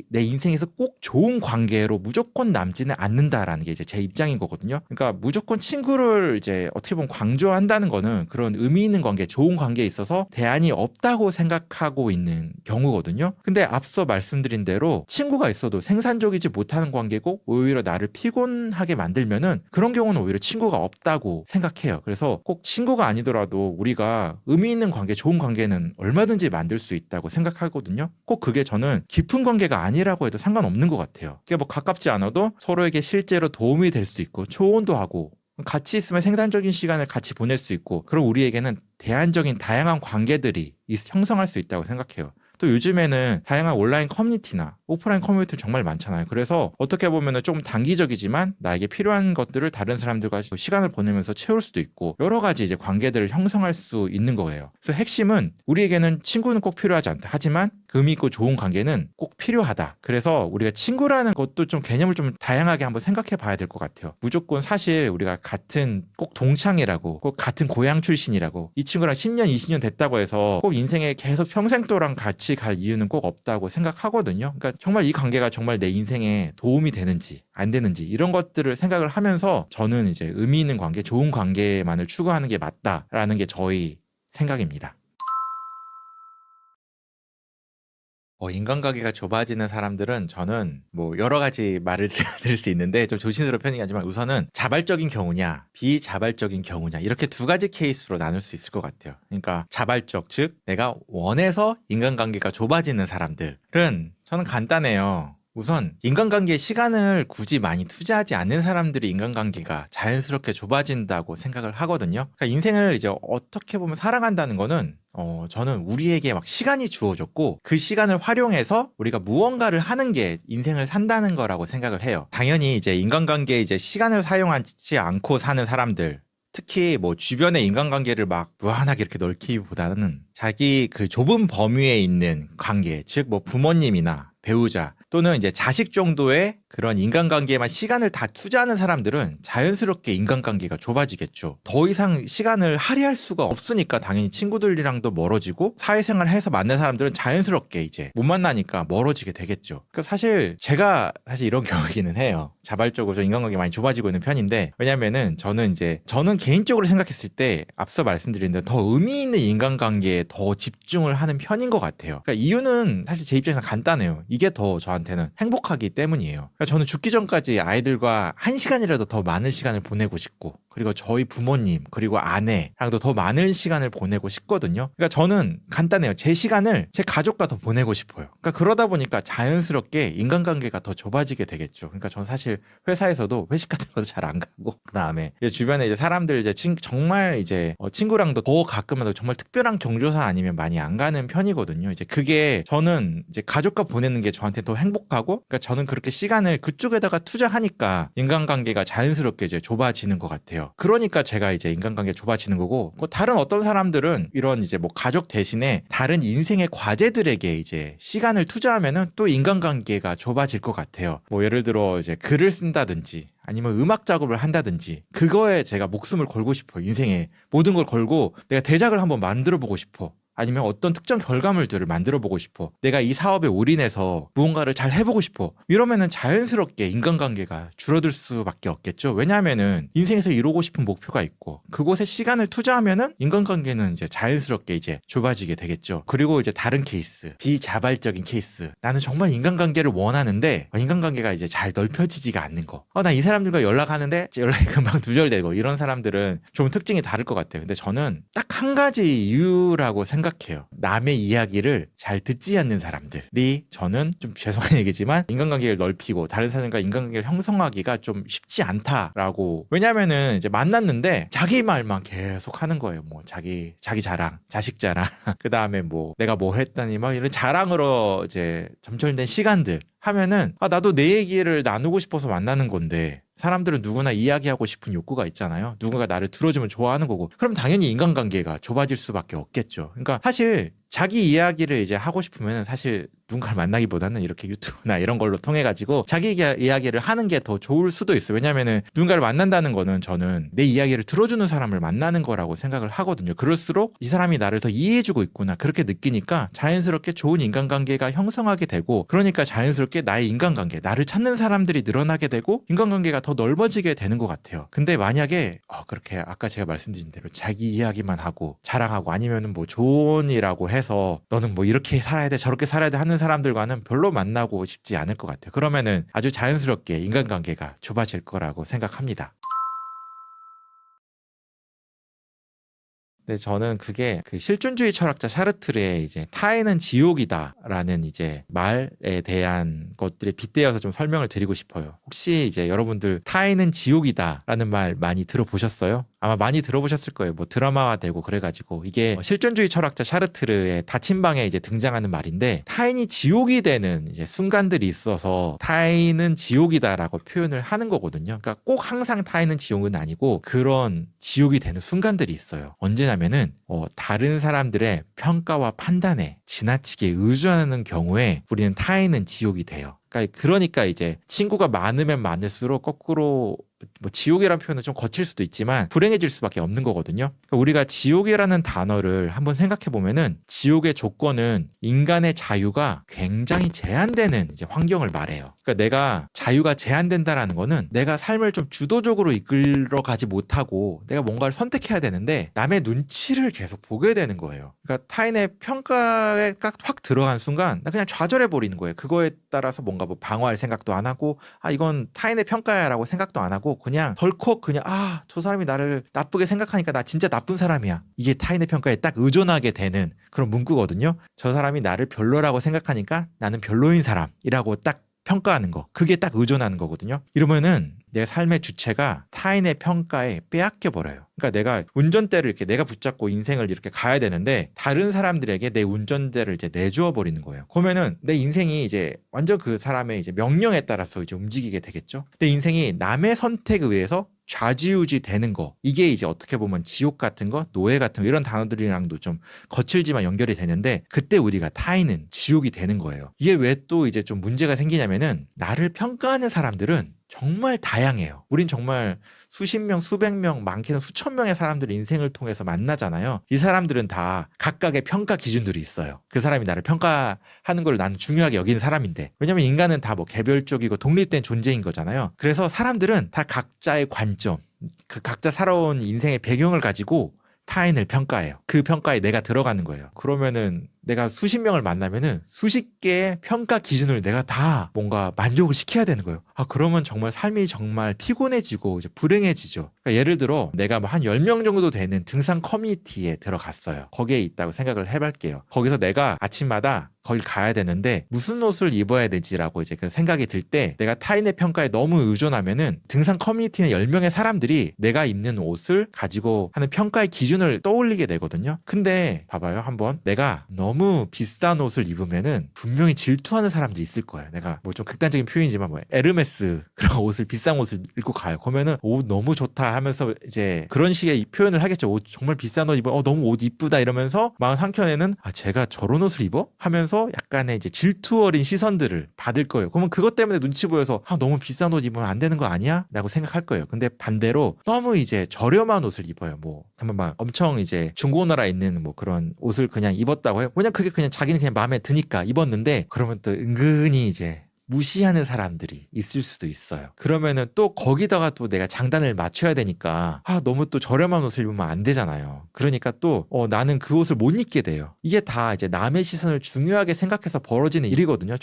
내 인생에서 꼭 좋은 관계로 무조건 남지는 않는다라는 게 이제 제 입장인 거거든요. 그러니까 무조건 친구를 이제 어떻게 보면 강조한다는 거는 그런 의미 있는 관계, 좋은 관계에 있어서 대안이 없다고 생각하고 있는 경우거든요. 근데 앞서 말씀드린 말씀드린 대로 친구가 있어도 생산적이지 못하는 관계고 오히려 나를 피곤하게 만들면은 그런 경우는 오히려 친구가 없다고 생각해요. 그래서 꼭 친구가 아니더라도 우리가 의미 있는 관계, 좋은 관계는 얼마든지 만들 수 있다고 생각하거든요. 꼭 그게 저는 깊은 관계가 아니라고 해도 상관없는 것 같아요. 그게 뭐 가깝지 않아도 서로에게 실제로 도움이 될 수 있고 조언도 하고 같이 있으면 생산적인 시간을 같이 보낼 수 있고 그럼 우리에게는 대안적인 다양한 관계들이 형성할 수 있다고 생각해요. 또 요즘에는 다양한 온라인 커뮤니티나 오프라인 커뮤니티 정말 많잖아요. 그래서 어떻게 보면 조금 단기적이지만 나에게 필요한 것들을 다른 사람들과 시간을 보내면서 채울 수도 있고 여러 가지 이제 관계들을 형성할 수 있는 거예요. 그래서 핵심은 우리에게는 친구는 꼭 필요하지 않다. 하지만 의미 있고 좋은 관계는 꼭 필요하다. 그래서 우리가 친구라는 것도 좀 개념을 좀 다양하게 한번 생각해 봐야 될 것 같아요. 무조건 사실 우리가 같은 꼭 동창이라고 꼭 같은 고향 출신이라고 이 친구랑 10년, 20년 됐다고 해서 꼭 인생에 계속 평생도랑 같이 갈 이유는 꼭 없다고 생각하거든요. 그러니까 정말 이 관계가 정말 내 인생에 도움이 되는지 안 되는지 이런 것들을 생각을 하면서 저는 이제 의미 있는 관계, 좋은 관계만을 추구하는 게 맞다라는 게 저희 생각입니다. 인간관계가 좁아지는 사람들은 저는 뭐 여러 가지 말을 드릴 수 있는데 좀 조심스러운 편이긴 하지만 우선은 자발적인 경우냐 비자발적인 경우냐 이렇게 두 가지 케이스로 나눌 수 있을 것 같아요. 그러니까 자발적, 즉 내가 원해서 인간관계가 좁아지는 사람들은 저는 간단해요. 우선 인간관계에 시간을 굳이 많이 투자하지 않는 사람들이 인간관계가 자연스럽게 좁아진다고 생각을 하거든요. 그러니까 인생을 이제 어떻게 보면 살아간다는 거는 저는 우리에게 막 시간이 주어졌고 그 시간을 활용해서 우리가 무언가를 하는 게 인생을 산다는 거라고 생각을 해요. 당연히 이제 인간관계에 이제 시간을 사용하지 않고 사는 사람들 특히 뭐 주변의 인간관계를 막 무한하게 이렇게 넓히기보다는 자기 그 좁은 범위에 있는 관계, 즉 뭐 부모님이나 배우자 또는 이제 자식 정도의 그런 인간관계에만 시간을 다 투자하는 사람들은 자연스럽게 인간관계가 좁아지겠죠. 더 이상 시간을 할애할 수가 없으니까 당연히 친구들이랑도 멀어지고 사회생활을 해서 만난 사람들은 자연스럽게 이제 못 만나니까 멀어지게 되겠죠. 그러니까 사실 제가 이런 경우이기는 해요. 자발적으로 좀 인간관계 많이 좁아지고 있는 편인데 왜냐면은 저는 개인적으로 생각했을 때 앞서 말씀드린 대로 더 의미 있는 인간관계에 더 집중을 하는 편인 것 같아요. 그러니까 이유는 사실 제 입장에서 간단해요. 이게 더 저한테는 행복하기 때문이에요. 그러니까 저는 죽기 전까지 아이들과 1시간이라도 더 많은 시간을 보내고 싶고 그리고 저희 부모님 그리고 아내랑도 더 많은 시간을 보내고 싶거든요. 그러니까 저는 간단해요. 제 시간을 제 가족과 더 보내고 싶어요. 그러니까 그러다 보니까 자연스럽게 인간관계가 더 좁아지게 되겠죠. 그러니까 저는 사실 회사에서도 회식 같은 것도 잘 안 가고 그다음에 주변에 이제 사람들 이제 정말 이제 친구랑도 더 가끔은 정말 특별한 경조사 아니면 많이 안 가는 편이거든요. 이제 그게 저는 이제 가족과 보내는 게 저한테 더 행복하고 그러니까 저는 그렇게 시간을 그쪽에다가 투자하니까 인간관계가 자연스럽게 이제 좁아지는 것 같아요. 그러니까 제가 이제 인간관계 좁아지는 거고 다른 어떤 사람들은 이런 이제 뭐 가족 대신에 다른 인생의 과제들에게 이제 시간을 투자하면은 또 인간관계가 좁아질 것 같아요. 뭐 예를 들어 이제 글을 쓴다든지 아니면 음악 작업을 한다든지 그거에 제가 목숨을 걸고 싶어요. 인생에 모든 걸 걸고 내가 대작을 한번 만들어 보고 싶어. 아니면 어떤 특정 결과물들을 만들어 보고 싶어. 내가 이 사업에 올인해서 무언가를 잘 해보고 싶어. 이러면은 자연스럽게 인간관계가 줄어들 수밖에 없겠죠. 왜냐하면은 인생에서 이루고 싶은 목표가 있고 그곳에 시간을 투자하면은 인간관계는 이제 자연스럽게 이제 좁아지게 되겠죠. 그리고 이제 다른 케이스, 비자발적인 케이스. 나는 정말 인간관계를 원하는데 인간관계가 이제 잘 넓혀지지가 않는 거. 나 이 사람들과 연락하는데 연락이 금방 두절되고 이런 사람들은 좀 특징이 다를 것 같아요. 근데 저는 딱 한 가지 이유라고 생각해요. 남의 이야기를 잘 듣지 않는 사람들이 저는 좀 죄송한 얘기지만 인간관계를 넓히고 다른 사람과 인간관계를 형성하기가 좀 쉽지 않다라고. 왜냐면은 이제 만났는데 자기 말만 계속 하는 거예요. 뭐 자기 자랑, 자식 자랑, 그 다음에 뭐 내가 뭐 했다니 막 이런 자랑으로 이제 점철된 시간들 하면은 나도 내 얘기를 나누고 싶어서 만나는 건데 사람들은 누구나 이야기하고 싶은 욕구가 있잖아요. 누군가 나를 들어주면 좋아하는 거고. 그럼 당연히 인간관계가 좁아질 수밖에 없겠죠. 그러니까 사실 자기 이야기를 이제 하고 싶으면 사실 누군가를 만나기보다는 이렇게 유튜브나 이런 걸로 통해 가지고 자기 이야기를 하는 게 더 좋을 수도 있어요. 왜냐면은 누군가를 만난다는 거는 저는 내 이야기를 들어주는 사람을 만나는 거라고 생각을 하거든요. 그럴수록 이 사람이 나를 더 이해해주고 있구나 그렇게 느끼니까 자연스럽게 좋은 인간관계가 형성하게 되고 그러니까 자연스럽게 나의 인간관계, 나를 찾는 사람들이 늘어나게 되고 인간관계가 더 넓어지게 되는 것 같아요. 근데 만약에 그렇게 아까 제가 말씀드린 대로 자기 이야기만 하고 자랑하고 아니면은 뭐 조언이라고 해서 해서 너는 뭐 이렇게 살아야 돼 저렇게 살아야 돼 하는 사람들과는 별로 만나고 싶지 않을 것 같아요. 그러면은 아주 자연스럽게 인간관계가 좁아질 거라고 생각합니다. 근데 저는 그게 그 실존주의 철학자 샤르트르의 이제 타인은 지옥이다라는 이제 말에 대한 것들에 빗대어서 좀 설명을 드리고 싶어요. 혹시 이제 여러분들 타인은 지옥이다라는 말 많이 들어보셨어요? 아마 많이 들어보셨을 거예요. 뭐 드라마화 되고 그래가지고 이게 실존주의 철학자 샤르트르의 닫힌 방에 이제 등장하는 말인데 타인이 지옥이 되는 이제 순간들이 있어서 타인은 지옥이다라고 표현을 하는 거거든요. 그러니까 꼭 항상 타인은 지옥은 아니고 그런 지옥이 되는 순간들이 있어요. 언제냐면은 다른 사람들의 평가와 판단에 지나치게 의존하는 경우에 우리는 타인은 지옥이 돼요. 그러니까 이제 친구가 많으면 많을수록 거꾸로 뭐 지옥이라는 표현은 좀 거칠 수도 있지만 불행해질 수밖에 없는 거거든요. 그러니까 우리가 지옥이라는 단어를 한번 생각해 보면은 지옥의 조건은 인간의 자유가 굉장히 제한되는 이제 환경을 말해요. 그러니까 내가 자유가 제한된다라는 거는 내가 삶을 좀 주도적으로 이끌어가지 못하고 내가 뭔가를 선택해야 되는데 남의 눈치를 계속 보게 되는 거예요. 그러니까 타인의 평가에 확 들어간 순간 나 그냥 좌절해 버리는 거예요. 그거에 따라서 뭔가 뭐 방어할 생각도 안 하고 이건 타인의 평가야라고 생각도 안 하고 그냥 덜컥 그냥 저 사람이 나를 나쁘게 생각하니까 나 진짜 나쁜 사람이야. 이게 타인의 평가에 딱 의존하게 되는 그런 문구거든요. 저 사람이 나를 별로라고 생각하니까 나는 별로인 사람이라고 딱 평가하는 거. 그게 딱 의존하는 거거든요. 이러면은 내 삶의 주체가 타인의 평가에 빼앗겨 버려요. 그러니까 내가 운전대를 이렇게 내가 붙잡고 인생을 이렇게 가야 되는데 다른 사람들에게 내 운전대를 이제 내주어 버리는 거예요. 그러면은 내 인생이 이제 완전 그 사람의 이제 명령에 따라서 이제 움직이게 되겠죠. 내 인생이 남의 선택에 의해서 좌지우지 되는 거. 이게 이제 어떻게 보면 지옥 같은 거, 노예 같은 거 이런 단어들이랑도 좀 거칠지만 연결이 되는데 그때 우리가 타인은 지옥이 되는 거예요. 이게 왜 또 이제 좀 문제가 생기냐면은 나를 평가하는 사람들은 정말 다양해요. 우린 정말 수십 명, 수백 명, 많게는 수천 명의 사람들의 인생을 통해서 만나잖아요. 이 사람들은 다 각각의 평가 기준들이 있어요. 그 사람이 나를 평가하는 걸 나는 중요하게 여기는 사람인데. 왜냐면 인간은 다 뭐 개별적이고 독립된 존재인 거잖아요. 그래서 사람들은 다 각자의 관점, 그 각자 살아온 인생의 배경을 가지고 타인을 평가해요. 그 평가에 내가 들어가는 거예요. 그러면은 내가 수십 명을 만나면은 수십 개의 평가 기준을 내가 다 뭔가 만족을 시켜야 되는 거예요. 그러면 정말 삶이 정말 피곤해지고 이제 불행해지죠. 그러니까 예를 들어 내가 뭐 한 10명 정도 되는 등산 커뮤니티에 들어갔어요. 거기에 있다고 생각을 해볼게요. 거기서 내가 아침마다 거길 가야 되는데 무슨 옷을 입어야 되지라고 이제 그 생각이 들 때 내가 타인의 평가에 너무 의존하면은 등산 커뮤니티는 10명의 사람들이 내가 입는 옷을 가지고 하는 평가의 기준을 떠올리게 되거든요. 근데 봐봐요. 한번 내가 너무 비싼 옷을 입으면은 분명히 질투하는 사람들이 있을 거예요. 내가 뭐 좀 극단적인 표현이지만 뭐 에르메스 그런 옷을 비싼 옷을 입고 가요. 그러면은 옷 너무 좋다 하면서 이제 그런 식의 표현을 하겠죠. 옷 정말 비싼 옷 입어. 너무 옷 이쁘다 이러면서 마음 한켠에는 제가 저런 옷을 입어? 하면서 약간의 이제 질투 어린 시선들을 받을 거예요. 그러면 그것 때문에 눈치 보여서 너무 비싼 옷 입으면 안 되는 거 아니야? 라고 생각할 거예요. 근데 반대로 너무 이제 저렴한 옷을 입어요. 뭐 정말 막 엄청 이제 중고나라에 있는 뭐 그런 옷을 그냥 입었다고 해요. 그냥 그게 그냥 자기는 그냥 마음에 드니까 입었는데 그러면 또 은근히 이제 무시하는 사람들이 있을 수도 있어요. 그러면은 또 거기다가 또 내가 장단을 맞춰야 되니까 너무 또 저렴한 옷을 입으면 안 되잖아요. 그러니까 또 나는 그 옷을 못 입게 돼요. 이게 다 이제 남의 시선을 중요하게 생각해서 벌어지는 일이거든요.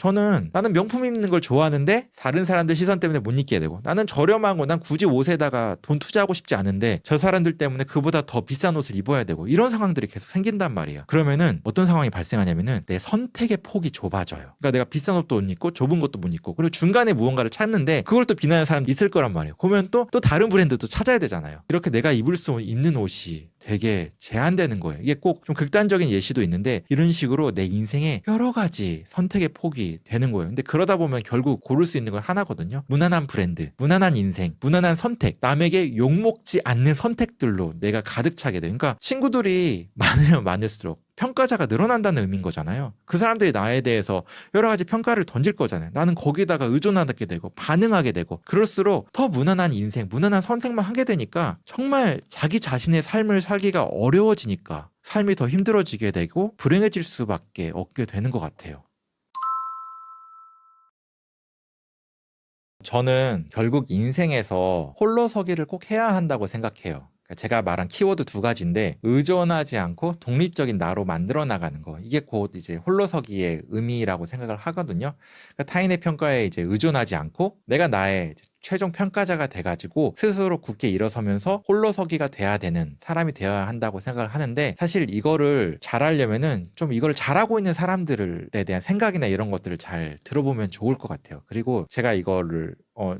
나는 명품 입는 걸 좋아하는데 다른 사람들 시선 때문에 못 입게 되고 나는 저렴한 거 난 굳이 옷에다가 돈 투자하고 싶지 않은데 저 사람들 때문에 그보다 더 비싼 옷을 입어야 되고 이런 상황들이 계속 생긴단 말이에요. 그러면은 어떤 상황이 발생하냐면은 내 선택의 폭이 좁아져요. 그러니까 내가 비싼 옷도 못 입고 좁은 것도 못 입고 그리고 중간에 무언가를 찾는데 그걸 또 비난하는 사람도 있을 거란 말이에요. 그러면 또 다른 브랜드도 찾아야 되잖아요. 이렇게 내가 입는 옷이 되게 제한되는 거예요. 이게 꼭 좀 극단적인 예시도 있는데 이런 식으로 내 인생에 여러 가지 선택의 폭이 되는 거예요. 근데 그러다 보면 결국 고를 수 있는 건 하나거든요. 무난한 브랜드, 무난한 인생, 무난한 선택, 남에게 욕먹지 않는 선택들로 내가 가득 차게 돼요. 그러니까 친구들이 많으면 많을수록 평가자가 늘어난다는 의미인 거잖아요. 그 사람들이 나에 대해서 여러 가지 평가를 던질 거잖아요. 나는 거기다가 의존하게 되고 반응하게 되고 그럴수록 더 무난한 인생, 무난한 선택만 하게 되니까 정말 자기 자신의 삶을 살기가 어려워지니까 삶이 더 힘들어지게 되고 불행해질 수밖에 없게 되는 것 같아요. 저는 결국 인생에서 홀로서기를 꼭 해야 한다고 생각해요. 그러니까 제가 말한 키워드 두 가지인데 의존하지 않고 독립적인 나로 만들어 나가는 거. 이게 곧 이제 홀로서기의 의미라고 생각을 하거든요. 그러니까 타인의 평가에 이제 의존하지 않고 내가 나의 최종 평가자가 돼가지고 스스로 굳게 일어서면서 홀로서기가 돼야 되는 사람이 되어야 한다고 생각을 하는데 사실 이거를 잘하려면은 좀 이걸 잘하고 있는 사람들에 대한 생각이나 이런 것들을 잘 들어보면 좋을 것 같아요. 그리고 제가 이거를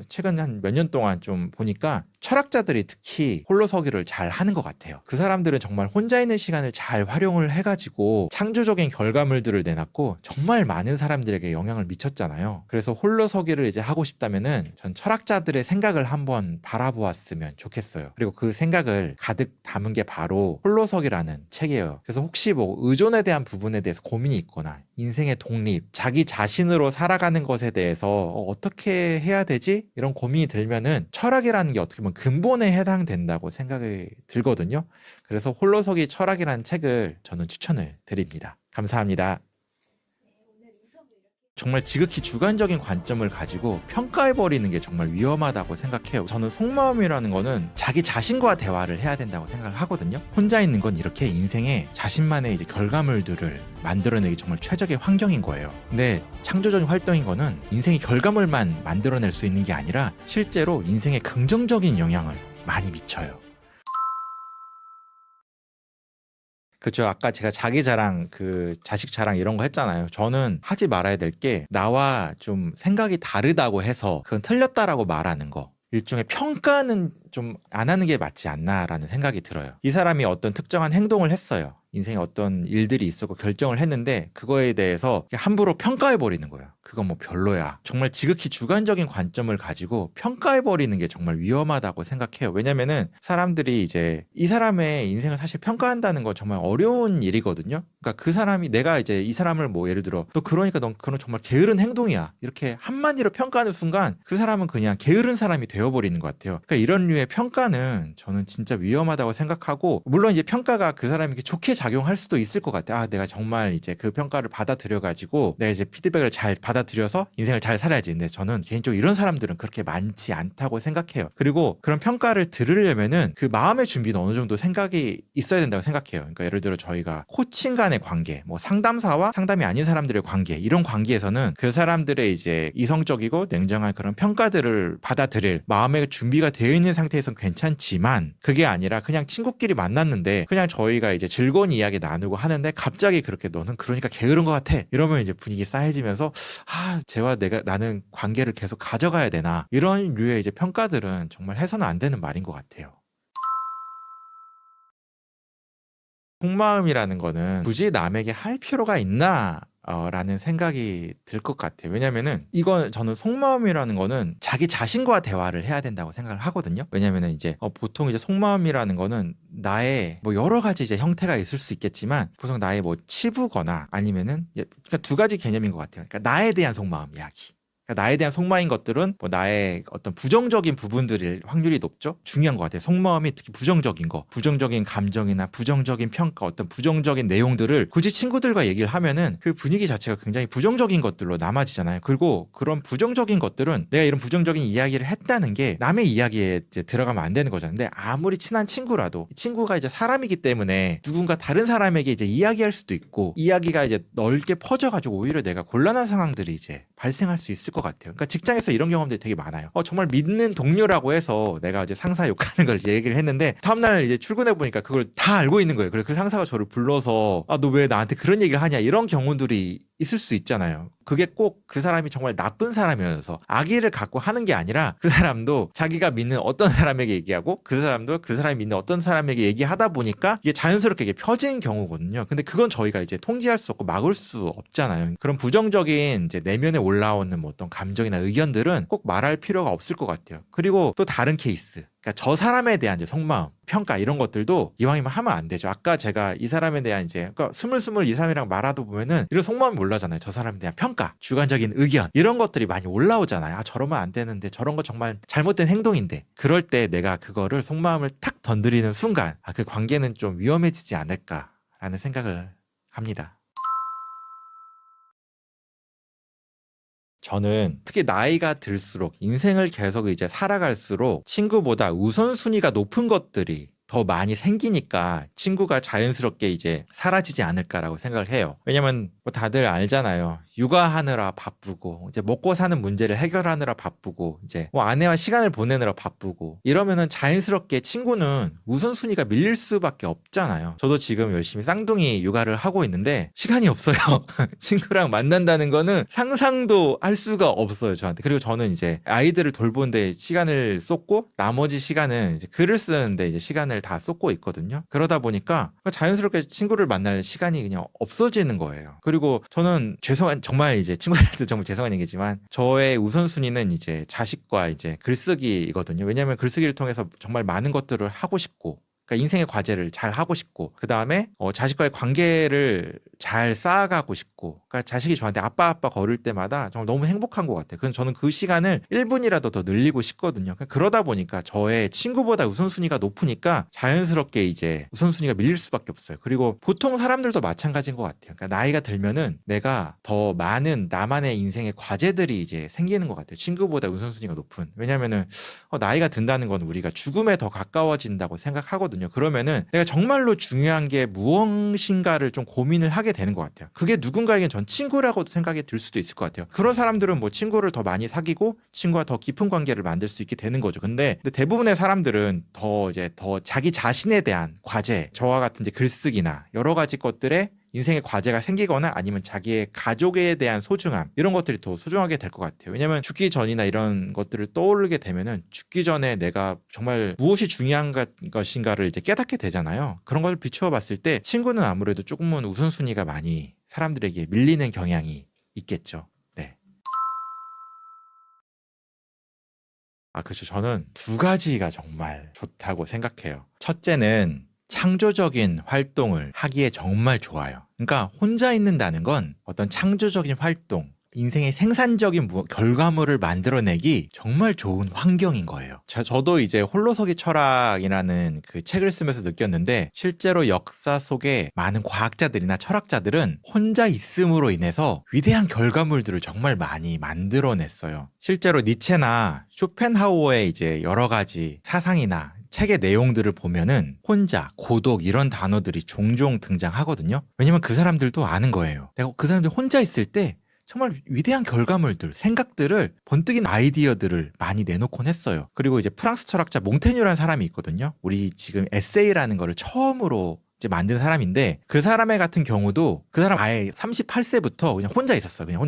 최근 한 몇 년 동안 좀 보니까 철학자들이 특히 홀로서기를 잘 하는 것 같아요. 그 사람들은 정말 혼자 있는 시간을 잘 활용을 해가지고 창조적인 결과물들을 내놨고 정말 많은 사람들에게 영향을 미쳤잖아요. 그래서 홀로서기를 이제 하고 싶다면은 전 철학자들의 생각을 한번 바라보았으면 좋겠어요. 그리고 그 생각을 가득 담은 게 바로 홀로서기라는 책이에요. 그래서 혹시 뭐 의존에 대한 부분에 대해서 고민이 있거나 인생의 독립, 자기 자신으로 살아가는 것에 대해서 어떻게 해야 되지? 이런 고민이 들면은 철학이라는 게 어떻게 보면 근본에 해당된다고 생각이 들거든요. 그래서 홀로서기 철학이라는 책을 저는 추천을 드립니다. 감사합니다. 정말 지극히 주관적인 관점을 가지고 평가해버리는 게 정말 위험하다고 생각해요. 저는 속마음이라는 거는 자기 자신과 대화를 해야 된다고 생각을 하거든요. 혼자 있는 건 이렇게 인생에 자신만의 이제 결과물들을 만들어내기 정말 최적의 환경인 거예요. 근데 창조적인 활동인 거는 인생의 결과물만 만들어낼 수 있는 게 아니라 실제로 인생에 긍정적인 영향을 많이 미쳐요. 그렇죠. 아까 제가 자기 자랑, 자식 자랑 이런 거 했잖아요. 저는 하지 말아야 될 게 나와 좀 생각이 다르다고 해서 그건 틀렸다라고 말하는 거. 일종의 평가는 좀 안 하는 게 맞지 않나라는 생각이 들어요. 이 사람이 어떤 특정한 행동을 했어요. 인생에 어떤 일들이 있었고 결정을 했는데 그거에 대해서 함부로 평가해버리는 거예요. 그건 뭐 별로야. 정말 지극히 주관적인 관점을 가지고 평가해버리는 게 정말 위험하다고 생각해요. 왜냐면은 사람들이 이제 이 사람의 인생을 사실 평가한다는 건 정말 어려운 일이거든요. 그러니까 그 사람이 내가 이제 이 사람을 뭐 예를 들어 너 그러니까 넌 그건 정말 게으른 행동이야. 이렇게 한마디로 평가하는 순간 그 사람은 그냥 게으른 사람이 되어버리는 것 같아요. 그러니까 이런 류의 평가는 저는 진짜 위험하다고 생각하고 물론 이제 평가가 그 사람에게 좋게 작용할 수도 있을 것 같아요. 아, 내가 정말 이제 그 평가를 받아들여가지고 내가 이제 피드백을 잘 받아들여서 인생을 잘 살아야지. 근데 저는 개인적으로 이런 사람들은 그렇게 많지 않다고 생각해요. 그리고 그런 평가를 들으려면은 그 마음의 준비는 어느 정도 생각이 있어야 된다고 생각해요. 그러니까 예를 들어 저희가 코칭 간의 관계, 뭐 상담사와 상담이 아닌 사람들의 관계, 이런 관계에서는 그 사람들의 이제 이성적이고 냉정한 그런 평가들을 받아들일 마음의 준비가 되어 있는 상태에서는 괜찮지만 그게 아니라 그냥 친구끼리 만났는데 그냥 저희가 이제 즐거운 이야기 나누고 하는데 갑자기 그렇게 너는 그러니까 게으른 것 같아 이러면 이제 분위기 싸해지면서 쟤와 나는 관계를 계속 가져가야 되나 이런 류의 이제 평가들은 정말 해서는 안 되는 말인 것 같아요. 속마음이라는 거는 굳이 남에게 할 필요가 있나? 라는 생각이 들 것 같아요. 왜냐면은 이건 저는 속마음이라는 거는 자기 자신과 대화를 해야 된다고 생각을 하거든요. 왜냐면은 이제 보통 이제 속마음이라는 거는 나의 뭐 여러 가지 이제 형태가 있을 수 있겠지만 보통 나의 뭐 치부거나 아니면은 그러니까 두 가지 개념인 것 같아요. 그러니까 나에 대한 속마음 이야기. 그러니까 나에 대한 속마음인 것들은 뭐 나의 어떤 부정적인 부분들일 확률이 높죠. 중요한 것 같아요. 속마음이 특히 부정적인 거, 부정적인 감정이나 부정적인 평가, 어떤 부정적인 내용들을 굳이 친구들과 얘기를 하면은 그 분위기 자체가 굉장히 부정적인 것들로 남아지잖아요. 그리고 그런 부정적인 것들은 내가 이런 부정적인 이야기를 했다는 게 남의 이야기에 이제 들어가면 안 되는 거잖아요. 근데 아무리 친한 친구라도 친구가 이제 사람이기 때문에 누군가 다른 사람에게 이제 이야기할 수도 있고 이야기가 이제 넓게 퍼져가지고 오히려 내가 곤란한 상황들이 이제 발생할 수 있을 것 같아요. 그러니까 직장에서 이런 경험들이 되게 많아요. 정말 믿는 동료라고 해서 내가 이제 상사 욕하는 걸 얘기를 했는데 다음날 이제 출근해 보니까 그걸 다 알고 있는 거예요. 그래서 그 상사가 저를 불러서 너 왜 나한테 그런 얘기를 하냐 이런 경우들이 있을 수 있잖아요. 그게 꼭 그 사람이 정말 나쁜 사람이어서 악의를 갖고 하는 게 아니라 그 사람도 자기가 믿는 어떤 사람에게 얘기하고 그 사람도 그 사람이 믿는 어떤 사람에게 얘기하다 보니까 이게 자연스럽게 이게 펴진 경우거든요. 근데 그건 저희가 이제 통제할 수 없고 막을 수 없잖아요. 그런 부정적인 이제 내면에 올라오는 뭐 어떤 감정이나 의견들은 꼭 말할 필요가 없을 것 같아요. 그리고 또 다른 케이스. 그러니까 저 사람에 대한 이제 속마음, 평가 이런 것들도 이왕이면 하면 안 되죠. 아까 제가 이 사람에 대한 이제 그러니까 스물스물 이 사람이랑 말하다 보면은 이런 속마음이 올라오잖아요. 저 사람에 대한 평가, 주관적인 의견 이런 것들이 많이 올라오잖아요. 저러면 안 되는데 저런 거 정말 잘못된 행동인데 그럴 때 내가 그거를 속마음을 탁 건드리는 순간 그 관계는 좀 위험해지지 않을까라는 생각을 합니다. 저는 특히 나이가 들수록 인생을 계속 이제 살아갈수록 친구보다 우선순위가 높은 것들이 더 많이 생기니까 친구가 자연스럽게 이제 사라지지 않을까라고 생각을 해요. 왜냐면 뭐 다들 알잖아요. 육아하느라 바쁘고 이제 먹고 사는 문제를 해결하느라 바쁘고 이제 뭐 아내와 시간을 보내느라 바쁘고 이러면은 자연스럽게 친구는 우선순위가 밀릴 수밖에 없잖아요. 저도 지금 열심히 쌍둥이 육아를 하고 있는데 시간이 없어요. 친구랑 만난다는 거는 상상도 할 수가 없어요, 저한테. 그리고 저는 이제 아이들을 돌보는데 시간을 쏟고 나머지 시간은 이제 글을 쓰는데 이제 시간을 다 쏟고 있거든요. 그러다 보니까 자연스럽게 친구를 만날 시간이 그냥 없어지는 거예요. 그리고 저는 정말 이제 친구들한테 정말 죄송한 얘기지만 저의 우선순위는 이제 자식과 이제 글쓰기이거든요. 왜냐하면 글쓰기를 통해서 정말 많은 것들을 하고 싶고 그러니까 인생의 과제를 잘 하고 싶고 그 다음에 자식과의 관계를 잘 쌓아가고 싶고 그러니까 자식이 저한테 아빠 거릴 때마다 정말 너무 행복한 것 같아요. 그래서 저는 그 시간을 1분이라도 더 늘리고 싶거든요. 그러다 보니까 저의 친구보다 우선순위가 높으니까 자연스럽게 이제 우선순위가 밀릴 수밖에 없어요. 그리고 보통 사람들도 마찬가지인 것 같아요. 그러니까 나이가 들면은 내가 더 많은 나만의 인생의 과제들이 이제 생기는 것 같아요. 친구보다 우선순위가 높은. 왜냐면은 나이가 든다는 건 우리가 죽음에 더 가까워진다고 생각하거든요. 그러면은 내가 정말로 중요한 게 무엇인가를 좀 고민을 하게 되는 것 같아요. 그게 누군가에겐 전 친구라고도 생각이 들 수도 있을 것 같아요. 그런 사람들은 뭐 친구를 더 많이 사귀고 친구와 더 깊은 관계를 만들 수 있게 되는 거죠. 근데 대부분의 사람들은 더 자기 자신에 대한 과제, 저와 같은 이제 글쓰기나 여러 가지 것들에 인생의 과제가 생기거나 아니면 자기의 가족에 대한 소중함 이런 것들이 더 소중하게 될 것 같아요. 왜냐하면 죽기 전이나 이런 것들을 떠오르게 되면은 죽기 전에 내가 정말 무엇이 중요한 것인가를 이제 깨닫게 되잖아요. 그런 걸 비추어 봤을 때 친구는 아무래도 조금은 우선순위가 많이 사람들에게 밀리는 경향이 있겠죠. 네. 그렇죠. 저는 두 가지가 정말 좋다고 생각해요. 첫째는 창조적인 활동을 하기에 정말 좋아요. 그러니까 혼자 있는다는 건 어떤 창조적인 활동, 인생의 생산적인 결과물을 만들어내기 정말 좋은 환경인 거예요. 저도 이제 홀로서기 철학이라는 그 책을 쓰면서 느꼈는데 실제로 역사 속에 많은 과학자들이나 철학자들은 혼자 있음으로 인해서 위대한 결과물들을 정말 많이 만들어냈어요. 실제로 니체나 쇼펜하우어의 이제 여러 가지 사상이나 책의 내용들을 보면은 혼자, 고독 이런 단어들이 종종 등장하거든요. 왜냐면 그 사람들도 아는 거예요. 내가 그 사람들 혼자 있을 때 정말 위대한 결과물들, 생각들을 번뜩인 아이디어들을 많이 내놓곤 했어요. 그리고 이제 프랑스 철학자 몽테뉴라는 사람이 있거든요. 우리 지금 에세이라는 거를 처음으로 이제 만든 사람인데 그 사람의 같은 경우도 그 사람 아예 38세부터 그냥 혼자 있었어요. 그냥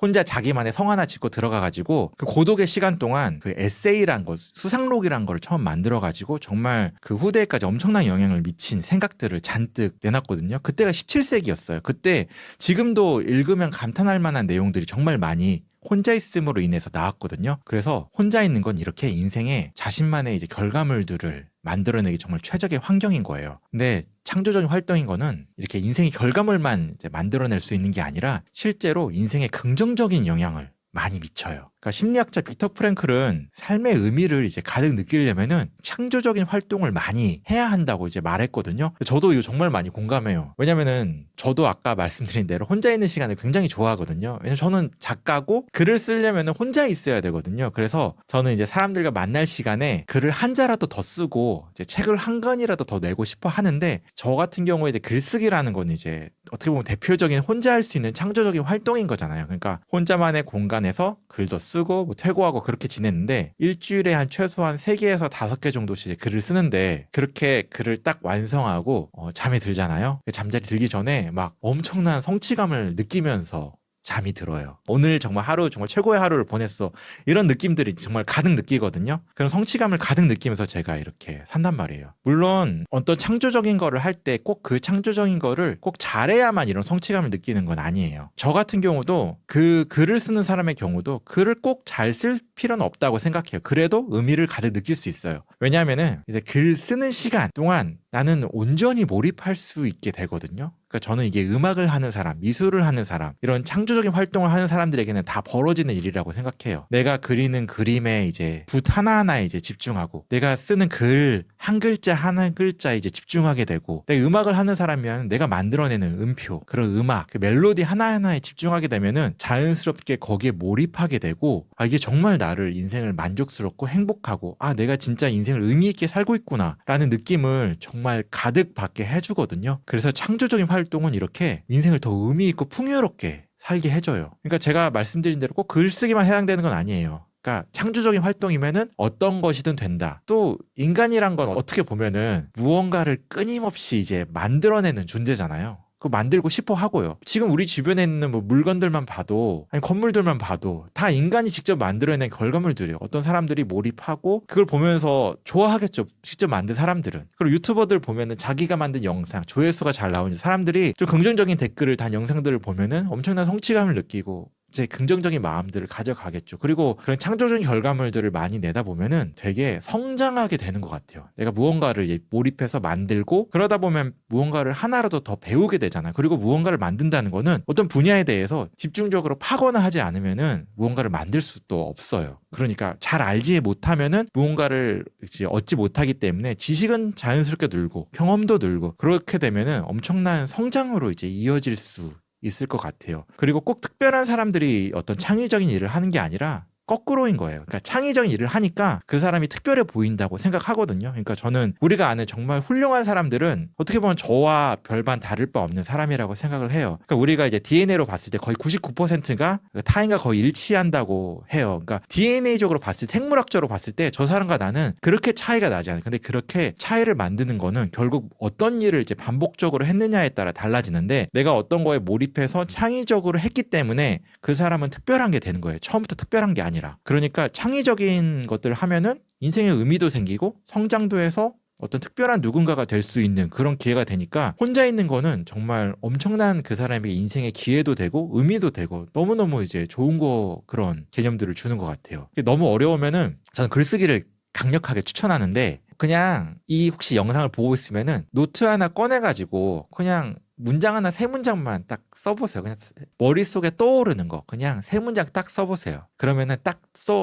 혼자 자기만의 성 하나 짓고 들어가가지고 그 고독의 시간 동안 그 에세이란 거, 수상록이란 걸 처음 만들어가지고 정말 그 후대에까지 엄청난 영향을 미친 생각들을 잔뜩 내놨거든요. 그때가 17세기였어요. 그때 지금도 읽으면 감탄할 만한 내용들이 정말 많이 혼자 있음으로 인해서 나왔거든요. 그래서 혼자 있는 건 이렇게 인생의 자신만의 이제 결과물들을 만들어내기 정말 최적의 환경인 거예요. 근데 창조적인 활동인 거는 이렇게 인생의 결과물만 이제 만들어낼 수 있는 게 아니라 실제로 인생에 긍정적인 영향을 많이 미쳐요. 그러니까 심리학자 빅터 프랭클은 삶의 의미를 이제 가득 느끼려면은 창조적인 활동을 많이 해야 한다고 이제 말했거든요. 저도 이거 정말 많이 공감해요. 왜냐면은 저도 아까 말씀드린 대로 혼자 있는 시간을 굉장히 좋아하거든요. 왜냐면 저는 작가고 글을 쓰려면은 혼자 있어야 되거든요. 그래서 저는 이제 사람들과 만날 시간에 글을 한 자라도 더 쓰고 이제 책을 한 권이라도 더 내고 싶어 하는데 저 같은 경우에 이제 글쓰기라는 건 이제 어떻게 보면 대표적인 혼자 할 수 있는 창조적인 활동인 거잖아요. 그러니까 혼자만의 공간에서 글도 쓰고 뭐 퇴고하고 그렇게 지냈는데 일주일에 한 최소한 3개에서 5개 정도씩 글을 쓰는데 그렇게 글을 딱 완성하고 잠이 들잖아요. 잠자리 들기 전에 막 엄청난 성취감을 느끼면서 잠이 들어요. 오늘 정말 하루 정말 최고의 하루를 보냈어. 이런 느낌들이 정말 가득 느끼거든요. 그런 성취감을 가득 느끼면서 제가 이렇게 산단 말이에요. 물론 어떤 창조적인 거를 할 때 꼭 그 창조적인 거를 꼭 잘해야만 이런 성취감을 느끼는 건 아니에요. 저 같은 경우도 그 글을 쓰는 사람의 경우도 글을 꼭 잘 쓸 필요는 없다고 생각해요. 그래도 의미를 가득 느낄 수 있어요. 왜냐하면은 이제 글 쓰는 시간 동안 나는 온전히 몰입할 수 있게 되거든요. 그러니까 저는 이게 음악을 하는 사람, 미술을 하는 사람, 이런 창조적인 활동을 하는 사람들에게는 다 벌어지는 일이라고 생각해요. 내가 그리는 그림에 이제 붓 하나하나에 이제 집중하고, 내가 쓰는 글 한 글자 한 글자에 이제 집중하게 되고, 내가 음악을 하는 사람이면 내가 만들어내는 음표, 그런 음악, 그 멜로디 하나하나에 집중하게 되면은 자연스럽게 거기에 몰입하게 되고, 아, 이게 정말 나를 인생을 만족스럽고 행복하고, 아, 내가 진짜 인생을 의미 있게 살고 있구나 라는 느낌을 정말 가득 받게 해주거든요. 그래서 창조적인 활동은 이렇게 인생을 더 의미 있고 풍요롭게 살게 해줘요. 그러니까 제가 말씀드린 대로 꼭 글쓰기만 해당되는 건 아니에요. 그러니까 창조적인 활동이면은 어떤 것이든 된다. 또 인간이란 건 어떻게 보면은 무언가를 끊임없이 이제 만들어내는 존재잖아요. 그거 만들고 싶어 하고요. 지금 우리 주변에 있는 뭐 물건들만 봐도, 아니 건물들만 봐도 다 인간이 직접 만들어낸 결과물들이에요. 어떤 사람들이 몰입하고 그걸 보면서 좋아하겠죠. 직접 만든 사람들은. 그리고 유튜버들 보면은 자기가 만든 영상 조회수가 잘 나오는 사람들이 좀 긍정적인 댓글을 단 영상들을 보면은 엄청난 성취감을 느끼고 이제 긍정적인 마음들을 가져가겠죠. 그리고 그런 창조적인 결과물들을 많이 내다 보면은 되게 성장하게 되는 것 같아요. 내가 무언가를 이제 몰입해서 만들고 그러다 보면 무언가를 하나라도 더 배우게 되잖아요. 그리고 무언가를 만든다는 거는 어떤 분야에 대해서 집중적으로 파거나 하지 않으면은 무언가를 만들 수도 없어요. 그러니까 잘 알지 못하면은 무언가를 이제 얻지 못하기 때문에 지식은 자연스럽게 늘고 경험도 늘고, 그렇게 되면은 엄청난 성장으로 이제 이어질 수 있을 것 같아요. 그리고 꼭 특별한 사람들이 어떤 창의적인 일을 하는 게 아니라 거꾸로인 거예요. 그러니까 창의적인 일을 하니까 그 사람이 특별해 보인다고 생각하거든요. 그러니까 저는 우리가 아는 정말 훌륭한 사람들은 어떻게 보면 저와 별반 다를 바 없는 사람이라고 생각을 해요. 그러니까 우리가 이제 DNA로 봤을 때 거의 99%가 타인과 거의 일치한다고 해요. 그러니까 DNA적으로 봤을 때, 생물학적으로 봤을 때 저 사람과 나는 그렇게 차이가 나지 않아요. 근데 그렇게 차이를 만드는 거는 결국 어떤 일을 이제 반복적으로 했느냐에 따라 달라지는데, 내가 어떤 거에 몰입해서 창의적으로 했기 때문에 그 사람은 특별한 게 되는 거예요. 처음부터 특별한 게 아니라. 그러니까 창의적인 것들을 하면은 인생의 의미도 생기고 성장도 해서 어떤 특별한 누군가가 될 수 있는 그런 기회가 되니까, 혼자 있는 거는 정말 엄청난 그 사람의 인생의 기회도 되고 의미도 되고 너무너무 이제 좋은 거, 그런 개념들을 주는 것 같아요. 너무 어려우면은 저는 글쓰기를 강력하게 추천하는데, 그냥 이 혹시 영상을 보고 있으면은 노트 하나 꺼내가지고 그냥 문장 하나, 세 문장만 딱 써보세요. 그냥 머릿속에 떠오르는 거 그냥 세 문장 딱 써보세요. 그러면은 딱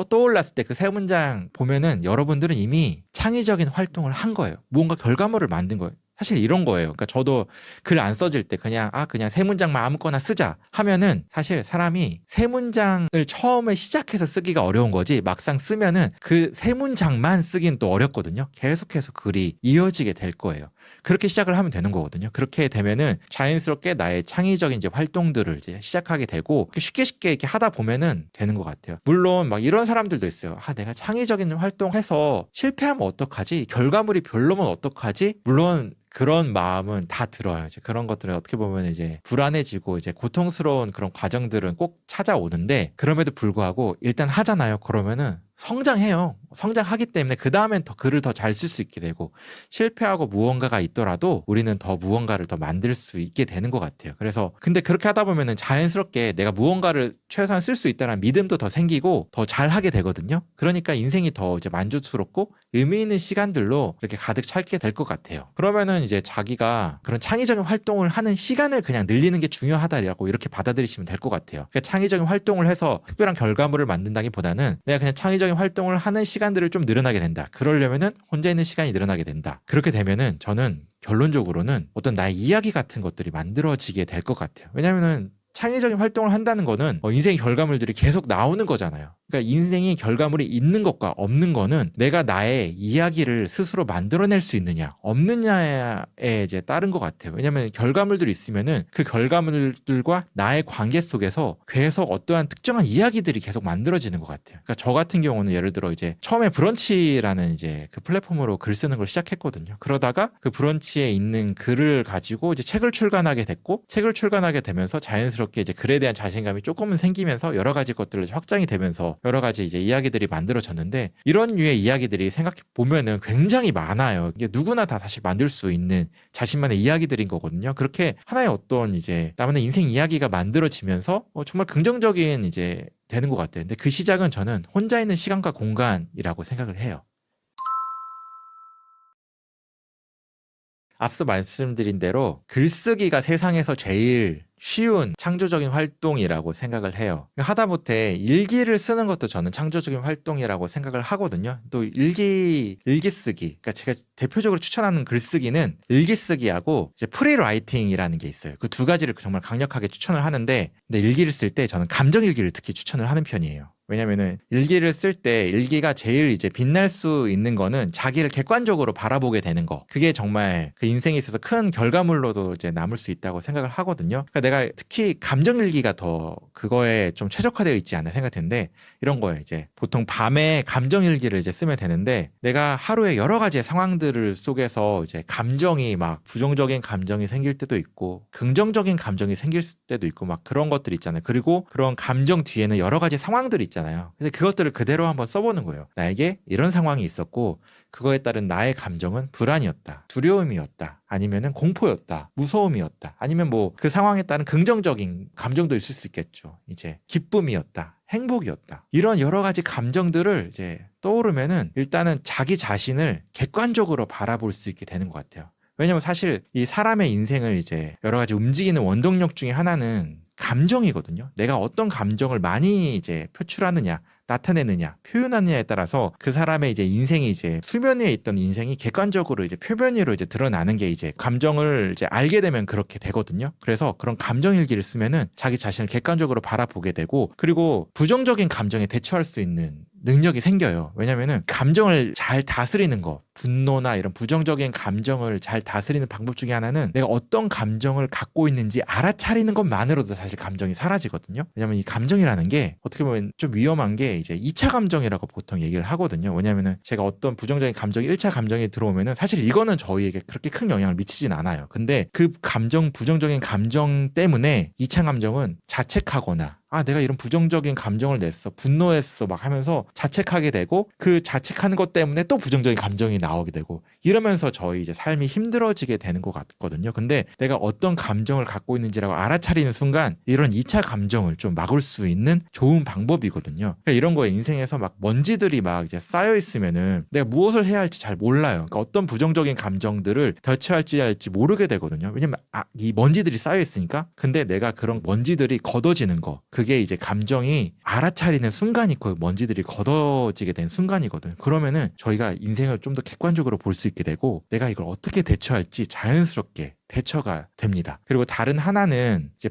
떠올랐을 때 그 세 문장 보면은 여러분들은 이미 창의적인 활동을 한 거예요. 무언가 결과물을 만든 거예요. 사실 이런 거예요. 그러니까 저도 글 안 써질 때 그냥 세 문장만 아무거나 쓰자 하면은 사실 사람이 세 문장을 처음에 시작해서 쓰기가 어려운 거지, 막상 쓰면은 그 세 문장만 쓰긴 또 어렵거든요. 계속해서 글이 이어지게 될 거예요. 그렇게 시작을 하면 되는 거거든요. 그렇게 되면은 자연스럽게 나의 창의적인 이제 활동들을 이제 시작하게 되고 쉽게 이렇게 하다 보면은 되는 것 같아요. 물론 막 이런 사람들도 있어요. 내가 창의적인 활동해서 실패하면 어떡하지? 결과물이 별로면 어떡하지? 물론 그런 마음은 다 들어요. 이제 그런 것들은 어떻게 보면 이제 불안해지고 이제 고통스러운 그런 과정들은 꼭 찾아오는데, 그럼에도 불구하고 일단 하잖아요. 그러면은 성장해요. 성장하기 때문에 그 다음엔 더 글을 더 잘 쓸 수 있게 되고, 실패하고 무언가가 있더라도 우리는 더 무언가를 더 만들 수 있게 되는 것 같아요. 그래서 근데 그렇게 하다 보면은 자연스럽게 내가 무언가를 최소한 쓸 수 있다는 믿음도 더 생기고 더 잘하게 되거든요. 그러니까 인생이 더 이제 만족스럽고 의미 있는 시간들로 이렇게 가득 찰게 될 것 같아요. 그러면은 이제 자기가 그런 창의적인 활동을 하는 시간을 그냥 늘리는 게 중요하다라고 이렇게 받아들이시면 될 것 같아요. 그러니까 창의적인 활동을 해서 특별한 결과물을 만든다기보다는 내가 그냥 창의적인 활동을 하는 시간들을 좀 늘어나게 된다. 그러려면은 혼자 있는 시간이 늘어나게 된다. 그렇게 되면은 저는 결론적으로는 어떤 나의 이야기 같은 것들이 만들어지게 될 것 같아요. 왜냐면은 창의적인 활동을 한다는 거는 인생의 결과물들이 계속 나오는 거잖아요. 그러니까 인생의 결과물이 있는 것과 없는 거는 내가 나의 이야기를 스스로 만들어낼 수 있느냐 없느냐에 이제 따른 것 같아요. 왜냐하면 결과물들이 있으면은 그 결과물들과 나의 관계 속에서 계속 어떠한 특정한 이야기들이 계속 만들어지는 것 같아요. 그러니까 저 같은 경우는 예를 들어 이제 처음에 브런치라는 이제 그 플랫폼으로 글 쓰는 걸 시작했거든요. 그러다가 그 브런치에 있는 글을 가지고 이제 책을 출간하게 됐고, 책을 출간하게 되면서 자연스럽게 이제 글에 대한 자신감이 조금은 생기면서 여러 가지 것들을 확장이 되면서 여러 가지 이제 이야기들이 만들어졌는데, 이런 류의 이야기들이 생각해 보면은 굉장히 많아요. 이게 누구나 다 사실 만들 수 있는 자신만의 이야기들인 거거든요. 그렇게 하나의 어떤 이제 나만의 인생 이야기가 만들어지면서 정말 긍정적인 이제 되는 것 같아요. 근데 그 시작은 저는 혼자 있는 시간과 공간이라고 생각을 해요. 앞서 말씀드린 대로 글쓰기가 세상에서 제일 쉬운 창조적인 활동이라고 생각을 해요. 하다못해 일기를 쓰는 것도 저는 창조적인 활동이라고 생각을 하거든요. 또 일기 쓰기. 그러니까 제가 대표적으로 추천하는 글쓰기는 일기 쓰기하고 이제 프리라이팅이라는 게 있어요. 그 두 가지를 정말 강력하게 추천을 하는데, 근데 일기를 쓸 때 저는 감정 일기를 특히 추천을 하는 편이에요. 왜냐면은 일기를 쓸 때 일기가 제일 이제 빛날 수 있는 거는 자기를 객관적으로 바라보게 되는 거. 그게 정말 그 인생에 있어서 큰 결과물로도 이제 남을 수 있다고 생각을 하거든요. 그러니까 내가 특히 감정 일기가 더 그거에 좀 최적화되어 있지 않나 생각했는데, 이런 거예요. 이제 보통 밤에 감정 일기를 이제 쓰면 되는데, 내가 하루에 여러 가지의 상황들을 속에서 이제 감정이 막 부정적인 감정이 생길 때도 있고 긍정적인 감정이 생길 때도 있고 막 그런 것들 있잖아요. 그리고 그런 감정 뒤에는 여러 가지 상황들이 있잖아요. 그래서 그것들을 그대로 한번 써보는 거예요. 나에게 이런 상황이 있었고 그거에 따른 나의 감정은 불안이었다, 두려움이었다, 아니면은 공포였다, 무서움이었다, 아니면 뭐 그 상황에 따른 긍정적인 감정도 있을 수 있겠죠. 이제 기쁨이었다, 행복이었다. 이런 여러 가지 감정들을 이제 떠오르면은 일단은 자기 자신을 객관적으로 바라볼 수 있게 되는 것 같아요. 왜냐면 사실 이 사람의 인생을 이제 여러 가지 움직이는 원동력 중에 하나는 감정이거든요. 내가 어떤 감정을 많이 이제 표출하느냐, 나타내느냐, 표현하느냐에 따라서 그 사람의 이제 인생이 이제 수면 위에 있던 인생이 객관적으로 이제 표면 위로 이제 드러나는 게 이제 감정을 이제 알게 되면 그렇게 되거든요. 그래서 그런 감정 일기를 쓰면은 자기 자신을 객관적으로 바라보게 되고, 그리고 부정적인 감정에 대처할 수 있는 능력이 생겨요. 왜냐면은 감정을 잘 다스리는 거, 분노나 이런 부정적인 감정을 잘 다스리는 방법 중에 하나는 내가 어떤 감정을 갖고 있는지 알아차리는 것만으로도 사실 감정이 사라지거든요. 왜냐면 이 감정이라는 게 어떻게 보면 좀 위험한 게 이제 2차 감정이라고 보통 얘기를 하거든요. 왜냐면은 제가 어떤 부정적인 감정이 1차 감정이 들어오면은 사실 이거는 저희에게 그렇게 큰 영향을 미치진 않아요. 근데 그 감정, 부정적인 감정 때문에 2차 감정은 자책하거나 내가 이런 부정적인 감정을 냈어, 분노했어 막 하면서 자책하게 되고, 그 자책하는 것 때문에 또 부정적인 감정이 나오게 되고, 이러면서 저희 이제 삶이 힘들어지게 되는 것 같거든요. 근데 내가 어떤 감정을 갖고 있는지라고 알아차리는 순간 이런 2차 감정을 좀 막을 수 있는 좋은 방법이거든요. 그러니까 이런 거에 인생에서 막 먼지들이 막 이제 쌓여 있으면은 내가 무엇을 해야 할지 잘 몰라요. 그러니까 어떤 부정적인 감정들을 대처할지 모르게 되거든요. 왜냐면 이 먼지들이 쌓여 있으니까. 근데 내가 그런 먼지들이 걷어지는 거, 그게 이제 감정이 알아차리는 순간이 그 먼지들이 걷어지게 된 순간이거든요. 그러면은 저희가 인생을 좀 더 객관적으로 볼 수 있게 되고, 내가 이걸 어떻게 대처할지 자연스럽게 대처가 됩니다. 그리고 다른 하나는 이제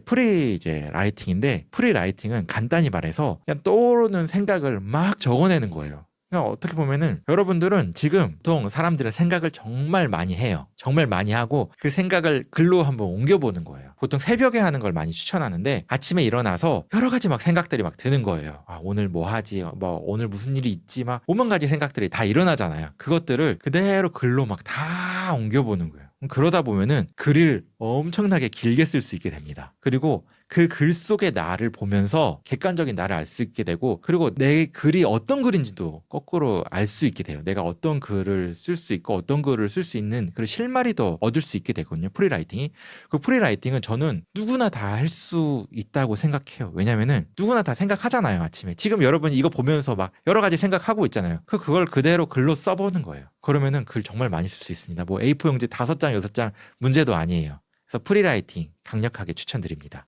이제 라이팅인데, 프리 라이팅은 간단히 말해서 그냥 떠오르는 생각을 막 적어내는 거예요. 그러니까 어떻게 보면은 여러분들은 지금 보통 사람들의 생각을 정말 많이 해요. 정말 많이 하고 그 생각을 글로 한번 옮겨보는 거예요. 보통 새벽에 하는 걸 많이 추천하는데, 아침에 일어나서 여러 가지 막 생각들이 막 드는 거예요. 오늘 뭐 하지? 뭐 오늘 무슨 일이 있지? 막 오만 가지 생각들이 다 일어나잖아요. 그것들을 그대로 글로 막 다 옮겨보는 거예요. 그러다 보면은 글을 엄청나게 길게 쓸 수 있게 됩니다. 그리고 그 글 속의 나를 보면서 객관적인 나를 알 수 있게 되고, 그리고 내 글이 어떤 글인지도 거꾸로 알 수 있게 돼요. 내가 어떤 글을 쓸 수 있고 어떤 글을 쓸 수 있는 그런 실마리 더 얻을 수 있게 되거든요. 프리라이팅이. 그 프리라이팅은 저는 누구나 다 할 수 있다고 생각해요. 왜냐면은 누구나 다 생각하잖아요. 아침에. 지금 여러분이 이거 보면서 막 여러 가지 생각하고 있잖아요. 그걸 그대로 글로 써보는 거예요. 그러면은 글 정말 많이 쓸 수 있습니다. 뭐 A4 용지 5장, 6장 문제도 아니에요. 그래서 프리라이팅 강력하게 추천드립니다.